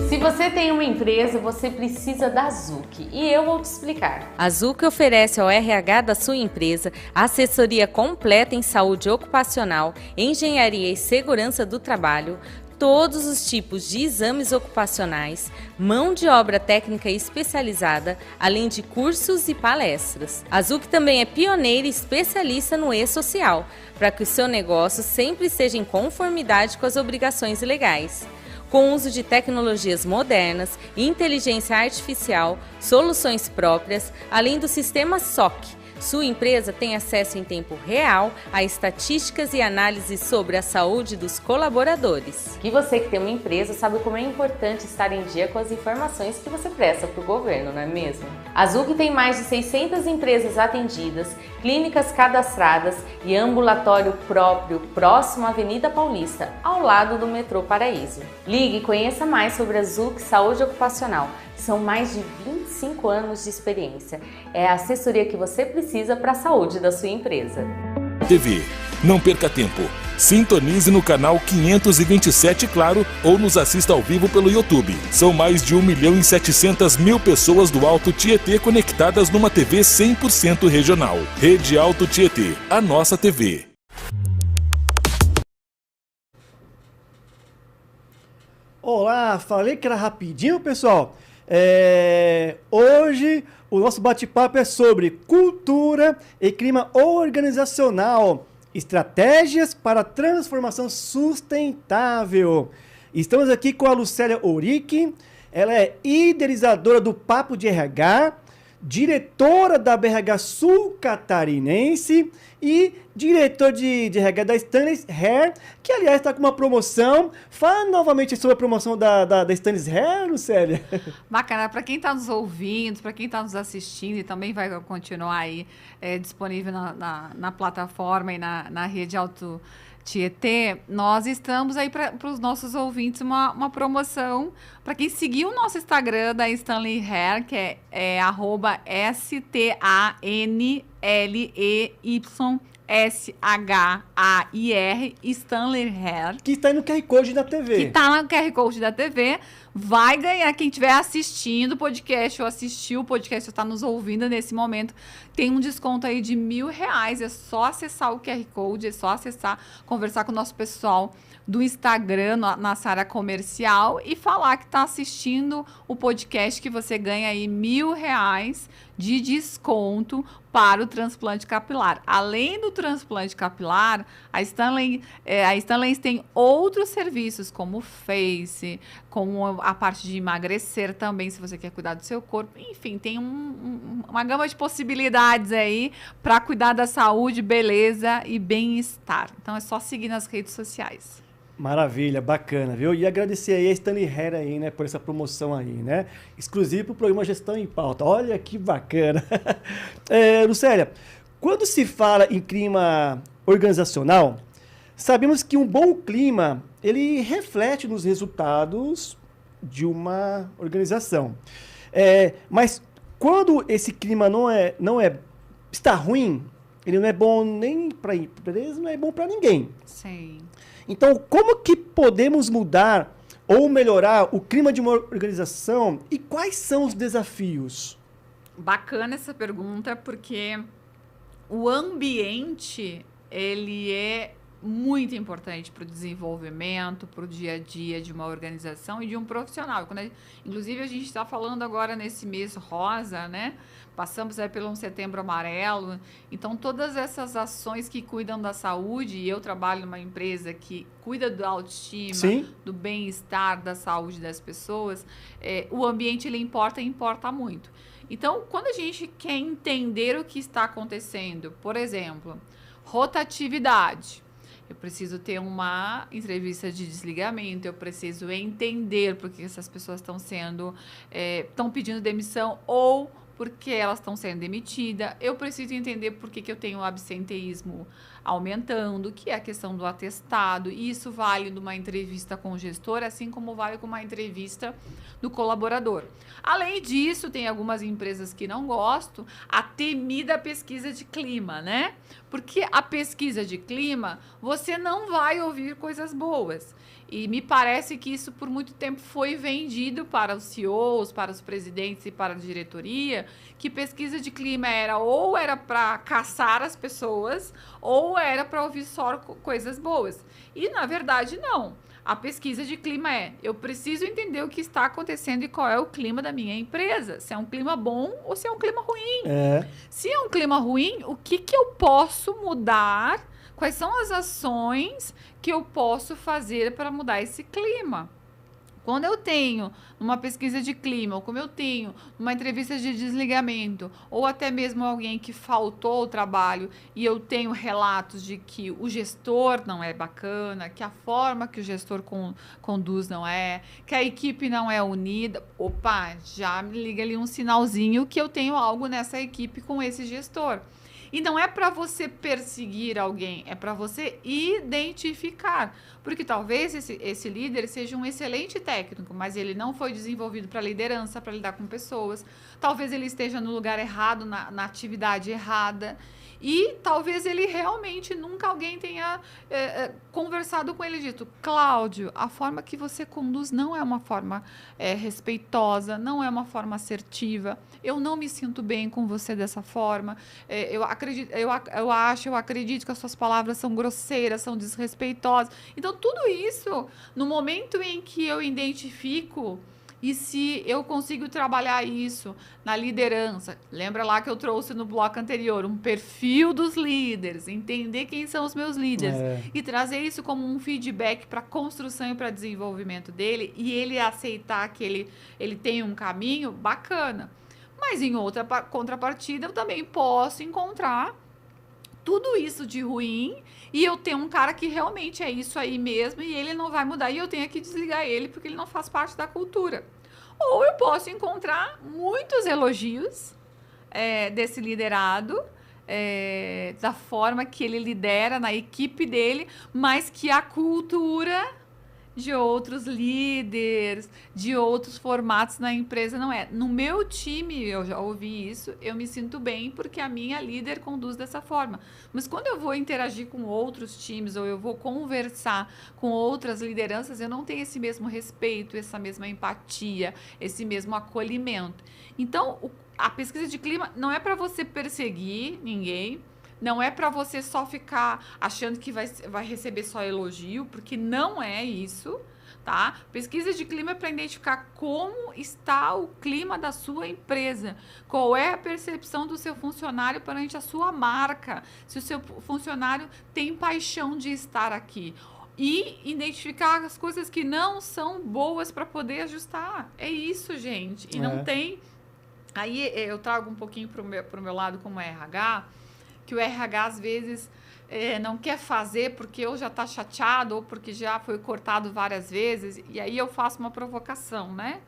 Se você tem uma empresa, você precisa da Zuc e eu vou te explicar. A Zuc oferece ao RH da sua empresa assessoria completa em saúde ocupacional, engenharia e segurança do trabalho, todos os tipos de exames ocupacionais, mão de obra técnica especializada, além de cursos e palestras. A Zuc também é pioneira e especialista no e-social, para que o seu negócio sempre esteja em conformidade com as obrigações legais. Com o uso de tecnologias modernas, inteligência artificial, soluções próprias, além do sistema SOC. Sua empresa tem acesso em tempo real a estatísticas e análises sobre a saúde dos colaboradores. E você que tem uma empresa sabe como é importante estar em dia com as informações que você presta para o governo, não é mesmo? A Zuc tem mais de 600 empresas atendidas, clínicas cadastradas e ambulatório próprio próximo à Avenida Paulista, ao lado do metrô Paraíso. Ligue e conheça mais sobre a Zuc Saúde Ocupacional. São mais de 25 anos de experiência. É a assessoria que você precisa para a saúde da sua empresa. TV. Não perca tempo. Sintonize no canal 527 Claro ou nos assista ao vivo pelo YouTube. São mais de 1.700.000 pessoas do Alto Tietê conectadas numa TV 100% regional. Rede Alto Tietê, a nossa TV. Olá, falei que era rapidinho, pessoal. Hoje o nosso bate-papo é sobre cultura e clima organizacional, estratégias para a transformação sustentável. Estamos aqui com a Lucélia Ourique, ela é idealizadora do Papo de RH, diretora da BRH Sul Catarinense e diretor de RH da Stanley's Hair, que aliás está com uma promoção. Fala novamente sobre a promoção da Stanley's Hair, Lucélia. Bacana, para quem está nos ouvindo, para quem está nos assistindo e também vai continuar aí disponível na plataforma e na rede Alto Tietê, nós estamos aí para os nossos ouvintes uma promoção para quem seguir o nosso Instagram da Stanley Hair, que é @STANLEYSHAIR, Stanley Hair. Que está aí no QR Code da TV. Que está no QR Code da TV. Vai ganhar, quem estiver assistindo o podcast ou assistiu o podcast ou está nos ouvindo nesse momento, tem um desconto aí de R$1.000. É só acessar o QR Code, é só acessar, conversar com o nosso pessoal do Instagram, na área comercial, e falar que está assistindo o podcast, que você ganha aí R$1.000 de desconto para o transplante capilar. Além do transplante capilar, a Stanley tem outros serviços, como o Face, como a parte de emagrecer também, se você quer cuidar do seu corpo. Enfim, tem uma gama de possibilidades aí para cuidar da saúde, beleza e bem-estar. Então é só seguir nas redes sociais. Maravilha, bacana, viu? E agradecer aí a Stanley Hair aí, né, por essa promoção aí, né? Exclusivo para o programa Gestão em Pauta. Olha que bacana. Lucélia, quando se fala em clima organizacional, sabemos que um bom clima, ele reflete nos resultados de uma organização. Mas quando esse clima está ruim, ele não é bom nem para a empresa, não é bom para ninguém. Sim. Então, como que podemos mudar ou melhorar o clima de uma organização e quais são os desafios? Bacana essa pergunta, porque o ambiente, ele é muito importante para o desenvolvimento, para o dia a dia de uma organização e de um profissional. Inclusive, a gente está falando agora nesse mês rosa, né? Passamos aí pelo Setembro Amarelo. Então, todas essas ações que cuidam da saúde, e eu trabalho numa empresa que cuida da autoestima, Sim. do bem-estar, da saúde das pessoas, o ambiente, ele importa muito. Então, quando a gente quer entender o que está acontecendo, por exemplo, rotatividade. Eu preciso ter uma entrevista de desligamento, eu preciso entender por que essas pessoas estão pedindo demissão ou porque elas estão sendo demitidas. Eu preciso entender por que eu tenho o absenteísmo aumentando, que é a questão do atestado. E isso vale numa entrevista com o gestor, assim como vale com uma entrevista do colaborador. Além disso, tem algumas empresas que não gostam, a temida pesquisa de clima, né? Porque a pesquisa de clima, você não vai ouvir coisas boas. E me parece que isso por muito tempo foi vendido para os CEOs, para os presidentes e para a diretoria, que pesquisa de clima era para caçar as pessoas ou era para ouvir só coisas boas. E na verdade não. A pesquisa de clima eu preciso entender o que está acontecendo e qual é o clima da minha empresa. Se é um clima bom ou se é um clima ruim. Se é um clima ruim, o que eu posso mudar? Quais são as ações que eu posso fazer para mudar esse clima? Quando eu tenho uma pesquisa de clima, ou como eu tenho uma entrevista de desligamento, ou até mesmo alguém que faltou ao trabalho e eu tenho relatos de que o gestor não é bacana, que a forma que o gestor conduz não é, que a equipe não é unida, opa, já me liga ali um sinalzinho que eu tenho algo nessa equipe com esse gestor. E não é para você perseguir alguém, é para você identificar. Porque talvez esse líder seja um excelente técnico, mas ele não foi desenvolvido para liderança, para lidar com pessoas. Talvez ele esteja no lugar errado, na atividade errada. E talvez ele realmente nunca alguém tenha conversado com ele e dito: Cláudio, a forma que você conduz não é uma forma respeitosa, não é uma forma assertiva. Eu não me sinto bem com você dessa forma. Eu acredito que as suas palavras são grosseiras, são desrespeitosas. Então, tudo isso, no momento em que eu identifico, e se eu consigo trabalhar isso na liderança, lembra lá que eu trouxe no bloco anterior, um perfil dos líderes, entender quem são os meus líderes e trazer isso como um feedback para construção e para desenvolvimento dele e ele aceitar que ele tem um caminho bacana. Mas em outra contrapartida, eu também posso encontrar tudo isso de ruim e eu tenho um cara que realmente é isso aí mesmo e ele não vai mudar e eu tenho que desligar ele porque ele não faz parte da cultura. Ou eu posso encontrar muitos elogios desse liderado, da forma que ele lidera na equipe dele, mas que a cultura de outros líderes, de outros formatos na empresa não é. No meu time, eu já ouvi isso, eu me sinto bem porque a minha líder conduz dessa forma. Mas quando eu vou interagir com outros times ou eu vou conversar com outras lideranças, eu não tenho esse mesmo respeito, essa mesma empatia, esse mesmo acolhimento. Então, a pesquisa de clima não é para você perseguir ninguém, não é para você só ficar achando que vai receber só elogio, porque não é isso, tá? Pesquisa de clima é para identificar como está o clima da sua empresa, qual é a percepção do seu funcionário perante a sua marca, se o seu funcionário tem paixão de estar aqui. E identificar as coisas que não são boas para poder ajustar. É isso, gente. E não tem... Aí eu trago um pouquinho pro meu lado como RH, que o RH às vezes não quer fazer porque ou já está chateado ou porque já foi cortado várias vezes, e aí eu faço uma provocação, né?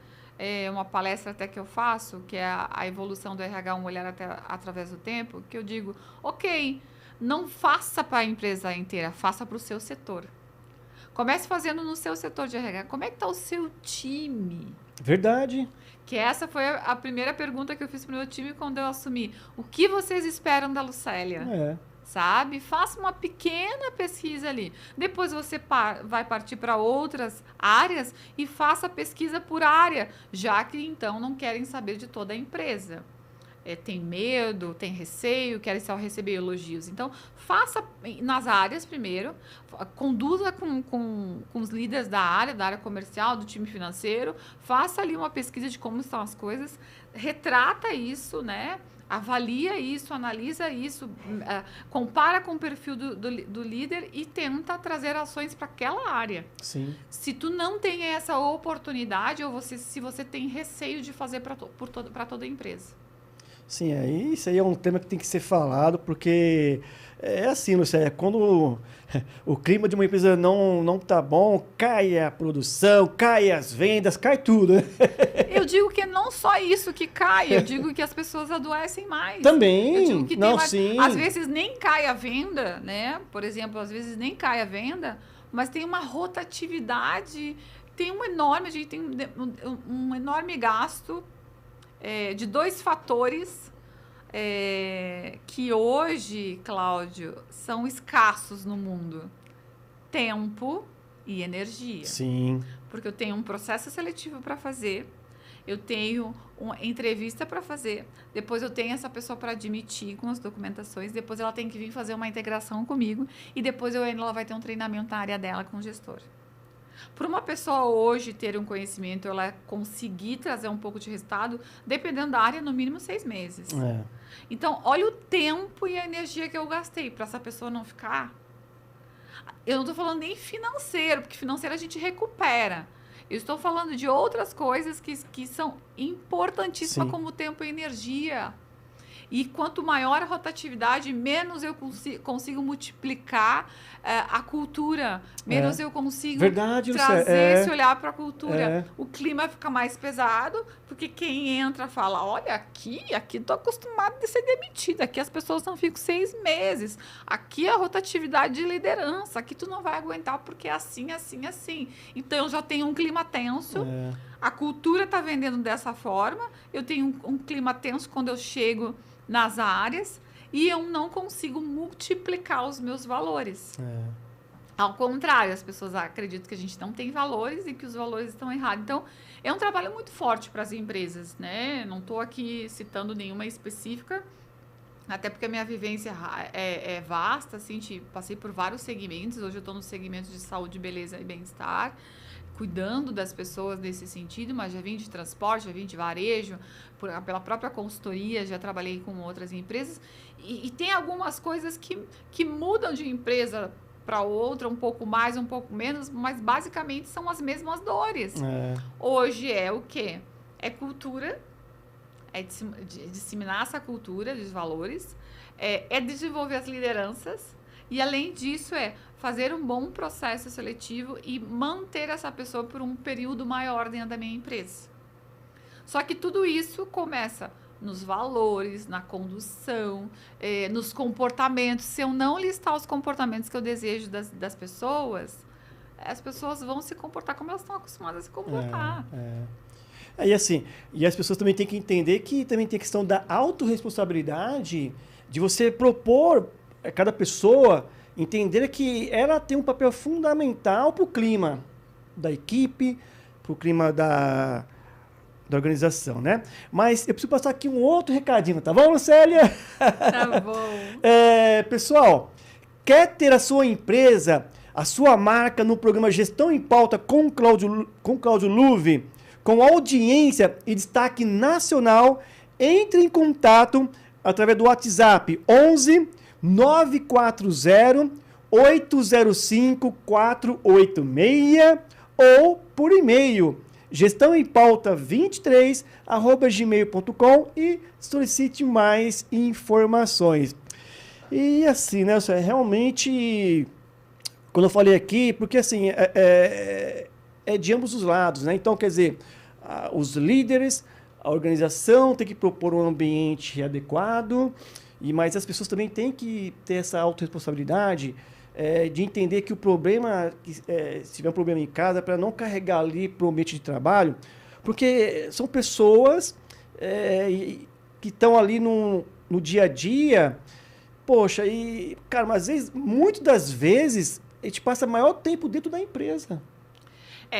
Uma palestra até que eu faço, que é a evolução do RH, um olhar através do tempo, que eu digo, ok, não faça para a empresa inteira, faça para o seu setor. Comece fazendo no seu setor de RH. Como é que está o seu time? Verdade. Que essa foi a primeira pergunta que eu fiz para o meu time quando eu assumi. O que vocês esperam da Lucélia? É. Sabe? Faça uma pequena pesquisa ali. Depois você vai partir para outras áreas e faça pesquisa por área, já que então não querem saber de toda a empresa. Tem medo, tem receio, querem só receber elogios. Então, faça nas áreas primeiro, conduza com os líderes da área comercial, do time financeiro, faça ali uma pesquisa de como estão as coisas, retrata isso, né? Avalia isso, analisa isso, compara com o perfil do líder e tenta trazer ações para aquela área. Sim. Se tu não tem essa oportunidade ou se você tem receio de fazer para toda a empresa. Sim, isso aí é um tema que tem que ser falado, porque é assim, Lucélia, quando o clima de uma empresa não tá bom, cai a produção, cai as vendas, cai tudo. Né? Eu digo que não só isso que cai, eu digo que as pessoas adoecem mais. Também, eu digo que não, tem sim. Às vezes nem cai a venda, né? Por exemplo, às vezes nem cai a venda, mas tem uma rotatividade, a gente tem um enorme gasto de dois fatores que hoje, Cláudio, são escassos no mundo. Tempo e energia. Sim. Porque eu tenho um processo seletivo para fazer, eu tenho uma entrevista para fazer, depois eu tenho essa pessoa para admitir com as documentações, depois ela tem que vir fazer uma integração comigo e depois ela vai ter um treinamento na área dela com o gestor. Para uma pessoa hoje ter um conhecimento, ela conseguir trazer um pouco de resultado, dependendo da área, no mínimo 6 meses. Então, olha o tempo e a energia que eu gastei para essa pessoa não ficar. Eu não estou falando nem financeiro, porque financeiro a gente recupera. Eu estou falando de outras coisas que são importantíssimas, como tempo e energia. E quanto maior a rotatividade, menos eu consigo multiplicar a cultura, menos eu consigo trazer esse olhar para a cultura. O clima fica mais pesado, porque quem entra fala, olha, aqui estou acostumado a ser demitido, aqui as pessoas não ficam 6 meses, aqui é a rotatividade de liderança, aqui tu não vai aguentar porque é assim, assim, assim. Então, eu já tenho um clima tenso, a cultura está vendendo dessa forma, eu tenho um clima tenso quando eu chego nas áreas e eu não consigo multiplicar os meus valores. Ao contrário, as pessoas acreditam que a gente não tem valores e que os valores estão errados. Então, é um trabalho muito forte para as empresas, né? Não estou aqui citando nenhuma específica, até porque a minha vivência é vasta, assim, passei por vários segmentos. Hoje eu estou no segmento de saúde, beleza e bem-estar, cuidando das pessoas nesse sentido, mas já vim de transporte, já vim de varejo, pela própria consultoria, já trabalhei com outras empresas, e tem algumas coisas que mudam de empresa para outra, um pouco mais, um pouco menos, mas basicamente são as mesmas dores. Hoje é o quê? É cultura, é disseminar essa cultura dos valores, é desenvolver as lideranças, e além disso fazer um bom processo seletivo e manter essa pessoa por um período maior dentro da minha empresa. Só que tudo isso começa nos valores, na condução, nos comportamentos. Se eu não listar os comportamentos que eu desejo das pessoas, as pessoas vão se comportar como elas estão acostumadas a se comportar. E assim, e as pessoas também têm que entender que também tem a questão da autorresponsabilidade, de você propor a cada pessoa entender que ela tem um papel fundamental para o clima da equipe, para o clima da organização, né? Mas eu preciso passar aqui um outro recadinho, tá bom, Lucélia? Tá bom. Pessoal, quer ter a sua empresa, a sua marca no programa Gestão em Pauta com Cláudio Luve, com audiência e destaque nacional? Entre em contato através do WhatsApp 11 940 805 486 ou por e-mail gestãoempauta23@gmail.com e solicite mais informações. E assim, né, realmente, quando eu falei aqui, porque assim, é de ambos os lados, né? Então, quer dizer, os líderes, a organização tem que propor um ambiente adequado, mas as pessoas também têm que ter essa autorresponsabilidade de entender que o problema, se tiver um problema em casa, para não carregar ali para o ambiente de trabalho, porque são pessoas que estão ali no dia a dia, poxa, e, cara, mas às vezes, muitas das vezes, a gente passa maior tempo dentro da empresa.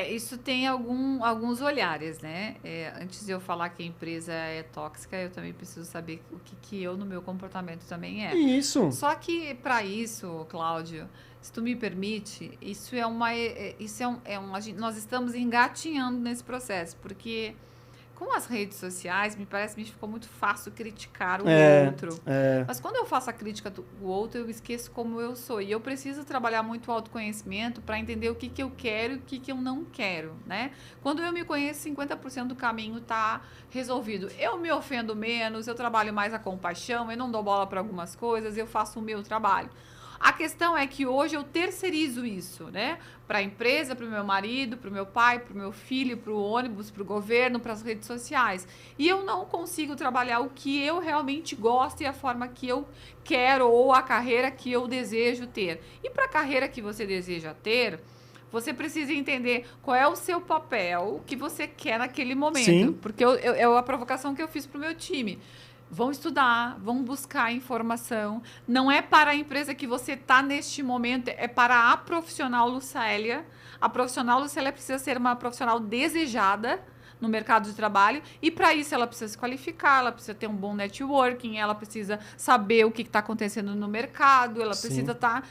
Isso tem alguns olhares, né? Antes de eu falar que a empresa é tóxica, eu também preciso saber o que eu, no meu comportamento, também é. Isso. Só que, para isso, Cláudio, se tu me permite, nós estamos engatinhando nesse processo, porque com as redes sociais, me parece que ficou muito fácil criticar o outro. Mas quando eu faço a crítica do outro, eu esqueço como eu sou. E eu preciso trabalhar muito o autoconhecimento para entender o que eu quero e o que eu não quero, né? Quando eu me conheço, 50% do caminho está resolvido. Eu me ofendo menos, eu trabalho mais a compaixão, eu não dou bola para algumas coisas, eu faço o meu trabalho. A questão é que hoje eu terceirizo isso, né? Para a empresa, para o meu marido, para o meu pai, para o meu filho, para o ônibus, para o governo, para as redes sociais. E eu não consigo trabalhar o que eu realmente gosto e a forma que eu quero ou a carreira que eu desejo ter. E para a carreira que você deseja ter, você precisa entender qual é o seu papel que você quer naquele momento. Sim. Porque é a provocação que eu fiz para o meu time. Vão estudar, vão buscar informação. Não é para a empresa que você está neste momento, é para a profissional Lucélia. A profissional Lucélia precisa ser uma profissional desejada no mercado de trabalho e para isso ela precisa se qualificar, ela precisa ter um bom networking, ela precisa saber o que está acontecendo no mercado, ela precisa estar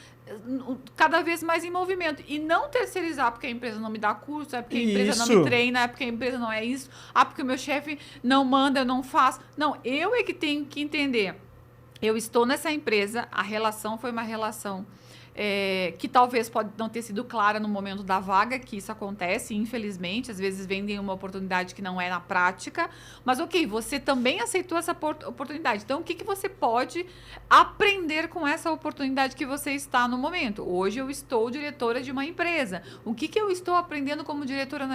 cada vez mais em movimento e não terceirizar porque a empresa não me dá curso, é porque a empresa não me treina, é porque a empresa não é isso, porque o meu chefe não manda, eu não faço. Não, eu é que tenho que entender. Eu estou nessa empresa, a relação foi uma relação que talvez pode não ter sido clara no momento da vaga, que isso acontece, infelizmente, às vezes vendem uma oportunidade que não é na prática, mas ok, você também aceitou essa oportunidade, então o que você pode aprender com essa oportunidade que você está no momento? Hoje eu estou diretora de uma empresa, o que eu estou aprendendo como diretora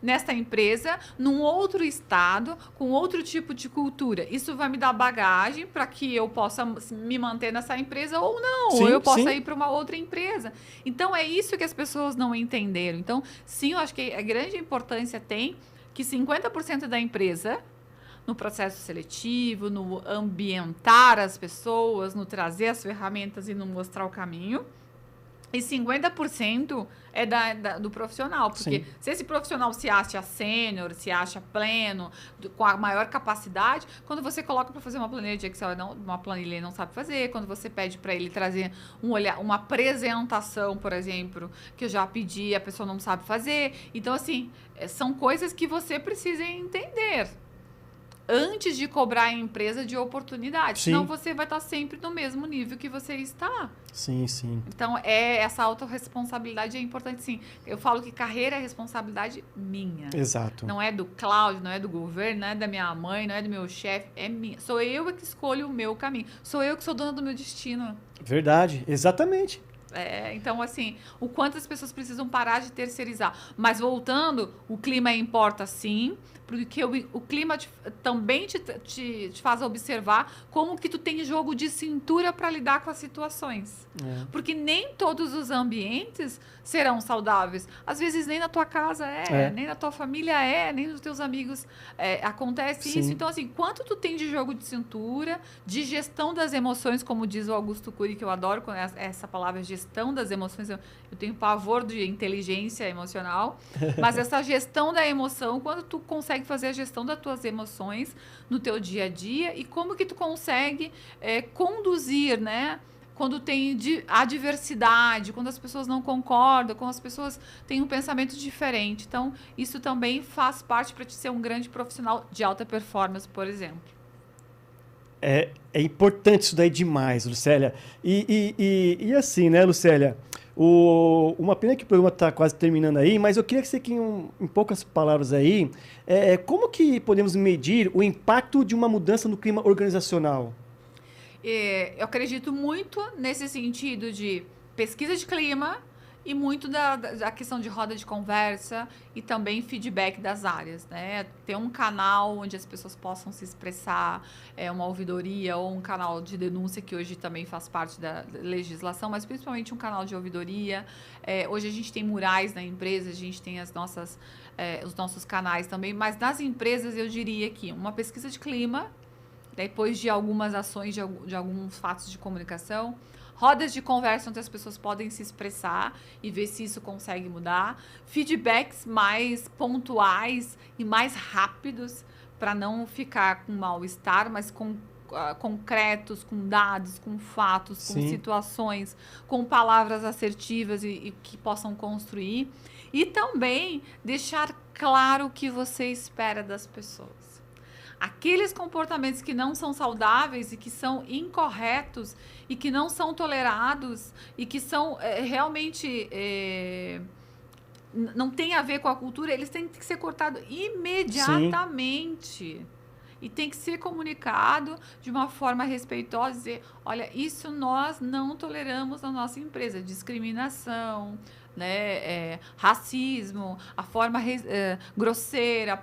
nesta empresa, num outro estado, com outro tipo de cultura? Isso vai me dar bagagem para que eu possa me manter nessa empresa ou não, ou eu possa ir para uma outra empresa. Então, é isso que as pessoas não entenderam. Então, sim, eu acho que a grande importância tem que 50% da empresa, no processo seletivo, no ambientar as pessoas, no trazer as ferramentas e no mostrar o caminho, e 50% é do profissional. Porque se esse profissional se acha sênior, se acha pleno, com a maior capacidade, quando você coloca para fazer uma planilha de Excel, uma planilha ele não sabe fazer. Quando você pede para ele trazer uma apresentação, por exemplo, que eu já pedi, a pessoa não sabe fazer. Então, assim, são coisas que você precisa entender antes de cobrar a empresa de oportunidade. Senão você vai estar sempre no mesmo nível que você está. Sim, sim. Então, essa autorresponsabilidade é importante, sim. Eu falo que carreira é responsabilidade minha. Exato. Não é do Cláudio, não é do governo, não é da minha mãe, não é do meu chefe, é minha. Sou eu que escolho o meu caminho. Sou eu que sou dona do meu destino. Verdade, exatamente. Então, assim, o quanto as pessoas precisam parar de terceirizar. Mas, voltando, o clima importa, sim, porque o clima também te faz observar como que tu tem jogo de cintura para lidar com as situações. Porque nem todos os ambientes serão saudáveis. Às vezes, nem na tua casa nem na tua família nem nos teus amigos acontece isso. Então, assim, quanto tu tem de jogo de cintura, de gestão das emoções, como diz o Augusto Cury, que eu adoro essa palavra gestão das emoções. Eu tenho pavor de inteligência emocional, mas essa gestão da emoção, quando tu consegue fazer a gestão das tuas emoções no teu dia a dia e como que tu consegue conduzir, né? Quando tem adversidade, quando as pessoas não concordam, quando as pessoas têm um pensamento diferente. Então, isso também faz parte para te ser um grande profissional de alta performance, por exemplo. É importante isso daí demais, Lucélia. E assim, né, Lucélia? Uma pena que o programa está quase terminando aí, mas eu queria que você, em poucas palavras aí, como que podemos medir o impacto de uma mudança no clima organizacional? Eu acredito muito nesse sentido de pesquisa de clima e muito da questão de roda de conversa e também feedback das áreas, né? Ter um canal onde as pessoas possam se expressar, uma ouvidoria ou um canal de denúncia, que hoje também faz parte da legislação, mas principalmente um canal de ouvidoria. Hoje a gente tem murais na empresa, a gente tem os nossos canais também, mas nas empresas eu diria que uma pesquisa de clima, depois de algumas ações, de alguns fatos de comunicação, rodas de conversa onde as pessoas podem se expressar e ver se isso consegue mudar, feedbacks mais pontuais e mais rápidos para não ficar com mal-estar, mas com concretos, com dados, com fatos, com Sim. situações, com palavras assertivas e que possam construir. E também deixar claro o que você espera das pessoas. Aqueles comportamentos que não são saudáveis e que são incorretos e que não são tolerados e que são realmente não tem a ver com a cultura, eles têm que ser cortados imediatamente. Sim. E tem que ser comunicado de uma forma respeitosa, dizer, olha, isso nós não toleramos na nossa empresa, discriminação, né, racismo, a forma grosseira,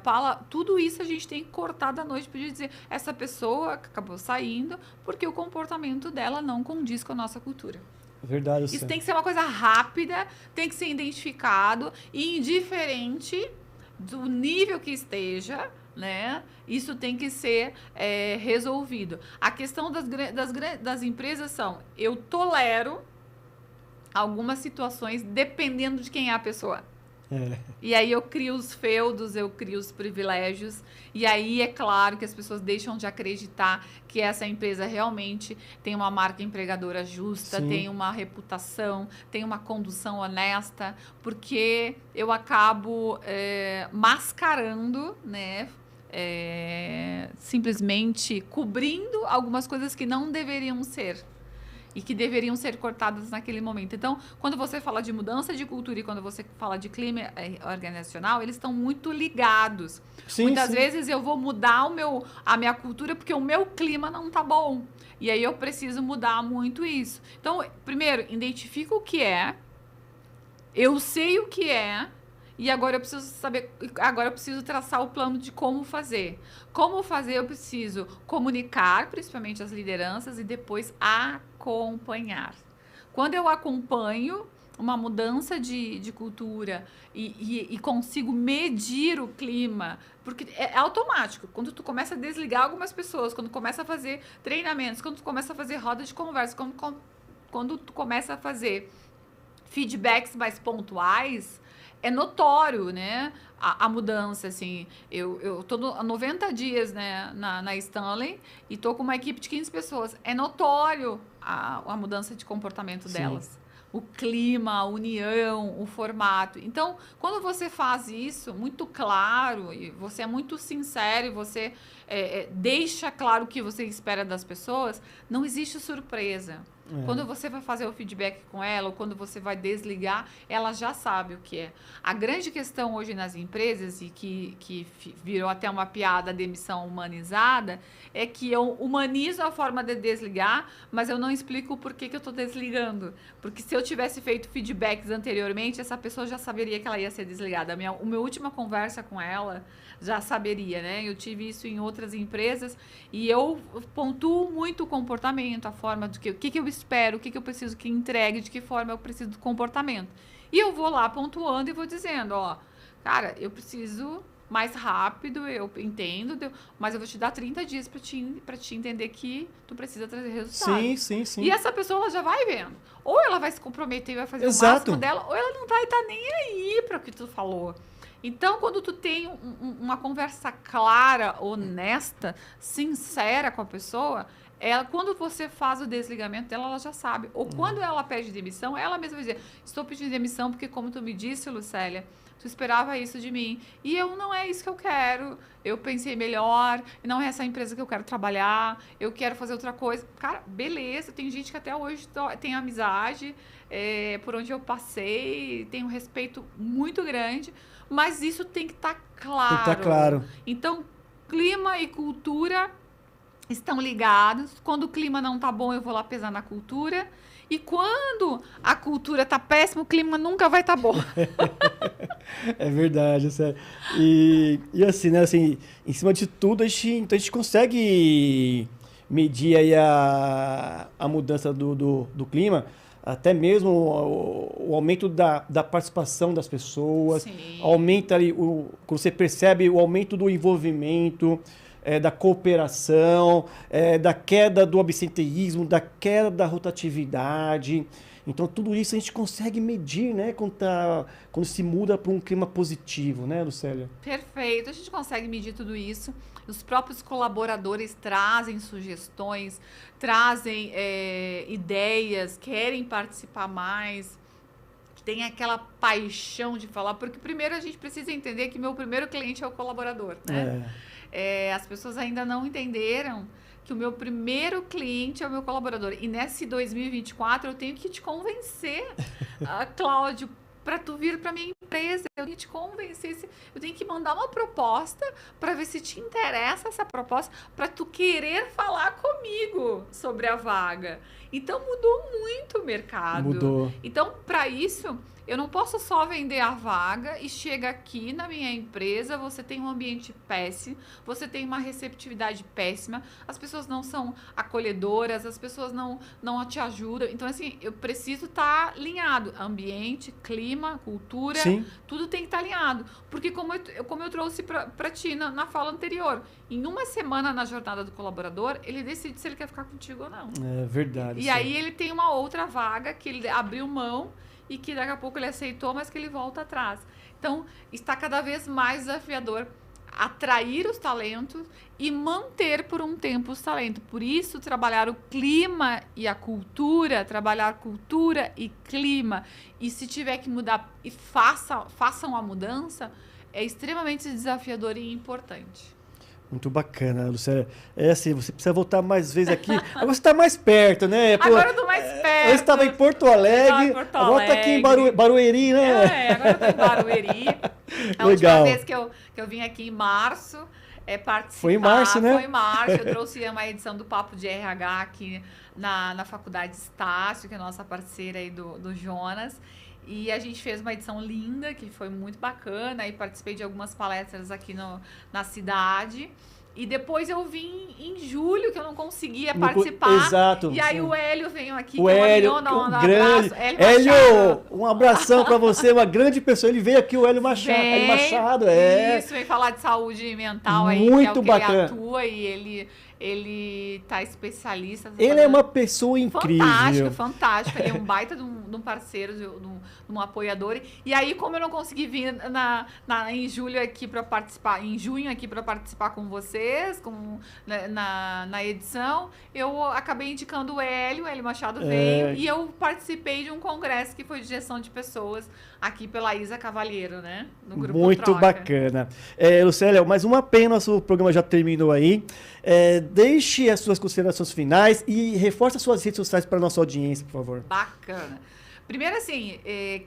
tudo isso a gente tem que cortar da noite para dizer, essa pessoa acabou saindo porque o comportamento dela não condiz com a nossa cultura. Verdade. Isso tem que ser uma coisa rápida, tem que ser identificado e indiferente do nível que esteja, né? Isso tem que ser resolvido. A questão das empresas eu tolero algumas situações dependendo de quem é a pessoa. E aí eu crio os feudos, eu crio os privilégios, e aí é claro que as pessoas deixam de acreditar que essa empresa realmente tem uma marca empregadora justa, Sim. tem uma reputação, tem uma condução honesta, porque eu acabo mascarando, né? Simplesmente cobrindo algumas coisas que não deveriam ser e que deveriam ser cortadas naquele momento. Então, quando você fala de mudança de cultura e quando você fala de clima organizacional, eles estão muito ligados. Sim, Muitas vezes eu vou mudar a minha cultura porque o meu clima não tá bom. E aí eu preciso mudar muito isso. Então, primeiro, identifico o que é, eu sei o que é, e agora eu preciso saber, agora eu preciso traçar o plano de como fazer. Como fazer, eu preciso comunicar, principalmente as lideranças, e depois acompanhar. Quando eu acompanho uma mudança de cultura e consigo medir o clima, porque é automático. Quando tu começa a desligar algumas pessoas, quando começa a fazer treinamentos, quando tu começa a fazer roda de conversa, quando tu começa a fazer feedbacks mais pontuais, é notório, né, a mudança, assim. Eu tô há 90 dias, né, na Stanley e tô com uma equipe de 15 pessoas. É notório a mudança de comportamento delas. O clima, a união, o formato. Então, quando você faz isso muito claro, e você é muito sincero, e você deixa claro o que você espera das pessoas, não existe surpresa. Quando você vai fazer o feedback com ela, ou quando você vai desligar, ela já sabe o que é. A grande questão hoje nas empresas, e que virou até uma piada, a demissão humanizada, é que eu humanizo a forma de desligar, mas eu não explico o porquê que eu estou desligando. Porque se eu tivesse feito feedbacks anteriormente, essa pessoa já saberia que ela ia ser desligada. A minha última conversa com ela já saberia, né? Eu tive isso em outras empresas e eu pontuo muito o comportamento, a forma do que eu espero, o que eu preciso que entregue, de que forma eu preciso do comportamento. E eu vou lá pontuando e vou dizendo, cara, eu preciso mais rápido, eu entendo, mas eu vou te dar 30 dias para te entender que tu precisa trazer resultado. Sim. E essa pessoa ela já vai vendo. Ou ela vai se comprometer e vai fazer o máximo dela, ou ela não vai estar nem aí para o que tu falou. Então, quando tu tem uma conversa clara, honesta, sincera com a pessoa, quando você faz o desligamento dela, ela já sabe. Ou quando ela pede demissão, ela mesma vai dizer, estou pedindo demissão porque, como tu me disse, Lucélia, tu esperava isso de mim. E não é isso que eu quero. Eu pensei melhor, não é essa empresa que eu quero trabalhar, eu quero fazer outra coisa. Cara, beleza, tem gente que até hoje tem amizade, por onde eu passei, tem um respeito muito grande, mas isso tem que estar claro. Tem que estar claro. Então, clima e cultura estão ligados. Quando o clima não tá bom, eu vou lá pesar na cultura. E quando a cultura tá péssima, o clima nunca vai estar bom. É verdade, sério. E assim, né, assim, em cima de tudo, então a gente consegue medir aí a mudança do clima, até mesmo o aumento da participação das pessoas, Sim. aumenta ali, quando você percebe o aumento do envolvimento, da cooperação, da queda do absenteísmo, da queda da rotatividade. Então, tudo isso a gente consegue medir, né, quando se muda para um clima positivo, né, Lucélia? Perfeito, a gente consegue medir tudo isso. Os próprios colaboradores trazem sugestões, trazem ideias, querem participar mais, tem aquela paixão de falar, porque primeiro a gente precisa entender que meu primeiro cliente é o colaborador, né? As pessoas ainda não entenderam que o meu primeiro cliente é o meu colaborador. E nesse 2024 eu tenho que te convencer, Cláudio, para tu vir para minha empresa. Eu tenho que te convencer, eu tenho que mandar uma proposta para ver se te interessa essa proposta, para tu querer falar comigo sobre a vaga. Então mudou muito o mercado. Mudou. Então, para isso, eu não posso só vender a vaga e chega aqui na minha empresa, você tem um ambiente péssimo, você tem uma receptividade péssima, as pessoas não são acolhedoras, as pessoas não te ajudam. Então, assim, eu preciso estar alinhado. Ambiente, clima, cultura, Sim. Tudo tem que estar alinhado. Porque como eu trouxe para ti na fala anterior, em uma semana na jornada do colaborador, ele decide se ele quer ficar contigo ou não. É verdade. E aí ele tem uma outra vaga que ele abriu mão e que daqui a pouco ele aceitou, mas que ele volta atrás. Então, está cada vez mais desafiador atrair os talentos e manter por um tempo os talentos. Por isso, trabalhar o clima e a cultura, trabalhar cultura e clima, e se tiver que mudar, e façam a mudança, é extremamente desafiador e importante. Muito bacana, Lucélia. É assim, você precisa voltar mais vezes aqui. Agora você está mais perto, né? Agora eu tô mais perto. Eu estava em Porto Alegre, agora está aqui em Barueri, né? Agora eu tô em Barueri. A Legal. última vez que eu vim aqui em março, participar. Foi em março, né? Foi em março. Eu trouxe uma edição do Papo de RH aqui na Faculdade Estácio, que é a nossa parceira aí do Jonas. E a gente fez uma edição linda, que foi muito bacana. E participei de algumas palestras aqui na cidade. E depois eu vim em julho, que eu não conseguia participar. Exato. E aí o Hélio veio aqui. O Hélio, um grande. Hélio, um abração para você, uma grande pessoa. Ele veio aqui, o Hélio Machado. Hélio Machado, Isso, veio falar de saúde mental aí, muito que é o que bacana. ele atua e ele tá especialista. Ele é uma pessoa incrível. Fantástico. Ele é um baita de um parceiro, de um apoiador. E aí, como eu não consegui vir em julho aqui para participar, em junho aqui para participar com vocês, na edição, eu acabei indicando o Hélio Machado veio, e eu participei de um congresso que foi de gestão de pessoas aqui pela Isa Cavalheiro, né? No grupo Muito Troca. bacana. Lucélia, mais uma pena, nosso programa já terminou aí. Deixe as suas considerações finais e reforce as suas redes sociais para a nossa audiência, por favor. Bacana. Primeiro, assim,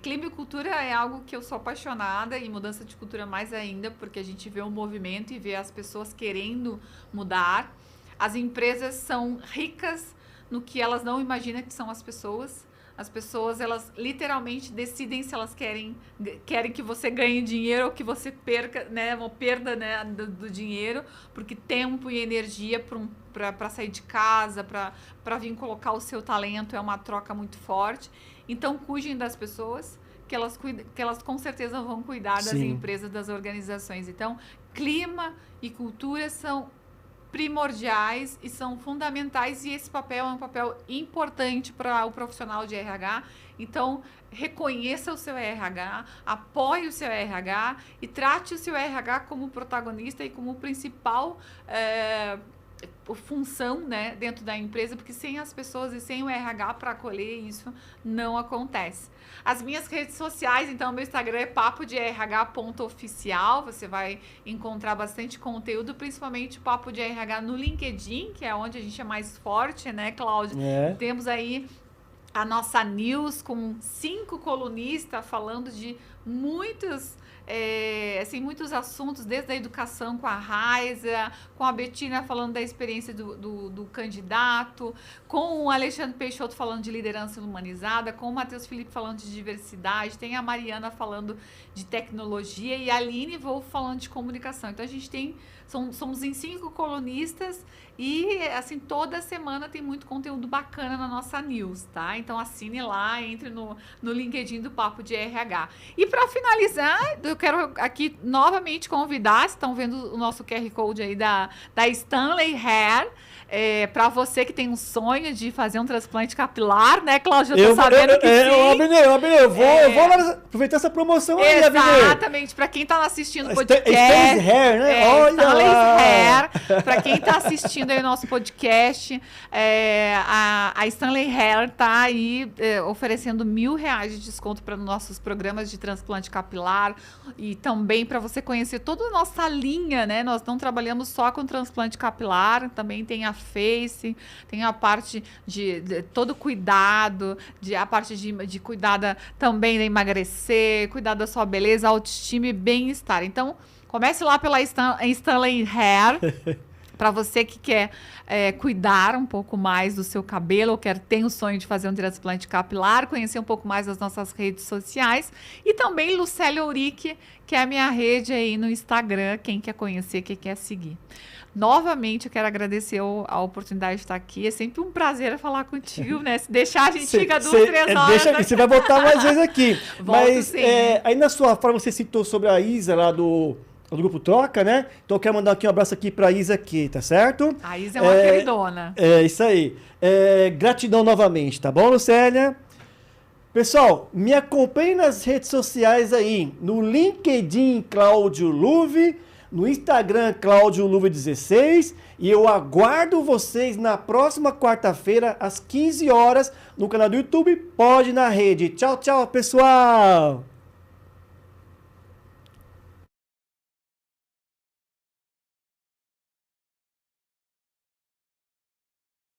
clima e cultura é algo que eu sou apaixonada, e mudança de cultura mais ainda, porque a gente vê um movimento e vê as pessoas querendo mudar. As empresas são ricas no que elas não imaginam que são as pessoas. As pessoas, elas literalmente decidem se elas querem que você ganhe dinheiro ou que você perca, né, uma perda, né, do dinheiro, porque tempo e energia para sair de casa, para vir colocar o seu talento é uma troca muito forte. Então, cuidem das pessoas, que elas com certeza vão cuidar das Sim. empresas, das organizações. Então, clima e cultura são primordiais e são fundamentais, e esse papel é um papel importante para o profissional de RH. Então, reconheça o seu RH, apoie o seu RH e trate o seu RH como protagonista e como principal função, né, dentro da empresa, porque sem as pessoas e sem o RH para acolher isso, não acontece. As minhas redes sociais, então, meu Instagram é papodeh.oficial, você vai encontrar bastante conteúdo, principalmente Papo de RH no LinkedIn, que é onde a gente é mais forte, né, Cláudio? Temos aí a nossa news com 5 colunistas falando de muitos assim, muitos assuntos, desde a educação com a Raiza, com a Betina falando da experiência do candidato, com o Alexandre Peixoto falando de liderança humanizada, com o Matheus Felipe falando de diversidade, tem a Mariana falando de tecnologia e a Aline Wolf falando de comunicação. Então a gente tem, somos em 5 colunistas e assim, toda semana tem muito conteúdo bacana na nossa news, tá? Então assine lá, entre no LinkedIn do Papo de RH. E para finalizar, eu quero aqui novamente convidar, vocês estão vendo o nosso QR Code aí da Stanley Hair, para você que tem um sonho de fazer um transplante capilar, né, Cláudio? Eu tô sabendo que sim. Eu vou lá aproveitar essa promoção aí, Abner. Exatamente, para quem tá assistindo o podcast. Stanley Hair, né? Olha Stanley lá. Hair. Para quem tá assistindo aí o nosso podcast, a Stanley Hair tá aí oferecendo R$1.000 de desconto para nossos programas de transplante capilar e também para você conhecer toda a nossa linha, né? Nós não trabalhamos só com transplante capilar, também tem a face, tem a parte de todo cuidado, a parte de cuidar também de emagrecer, cuidar da sua beleza, autoestima e bem-estar. Então, comece lá pela Stanley Hair. Para você que quer cuidar um pouco mais do seu cabelo, ou tem o sonho de fazer um transplante capilar, conhecer um pouco mais das nossas redes sociais. E também Lucélia Uric, que é a minha rede aí no Instagram, quem quer conhecer, quem quer seguir. Novamente, eu quero agradecer a oportunidade de estar aqui. É sempre um prazer falar contigo, né? Se deixar, a gente fica 2, 3 horas. Deixa aqui, você vai voltar mais vezes aqui. Volto, mas sim. Aí na sua fala você citou sobre a Isa lá do Grupo Troca, né? Então eu quero mandar aqui um abraço aqui pra Isa aqui, tá certo? A Isa é uma queridona. Isso aí. Gratidão novamente, tá bom, Lucélia? Pessoal, me acompanhe nas redes sociais aí, no LinkedIn Cláudio Luve, no Instagram Cláudio Luve 16, e eu aguardo vocês na próxima quarta-feira às 15 horas no canal do YouTube Pode na Rede. Tchau, tchau, pessoal!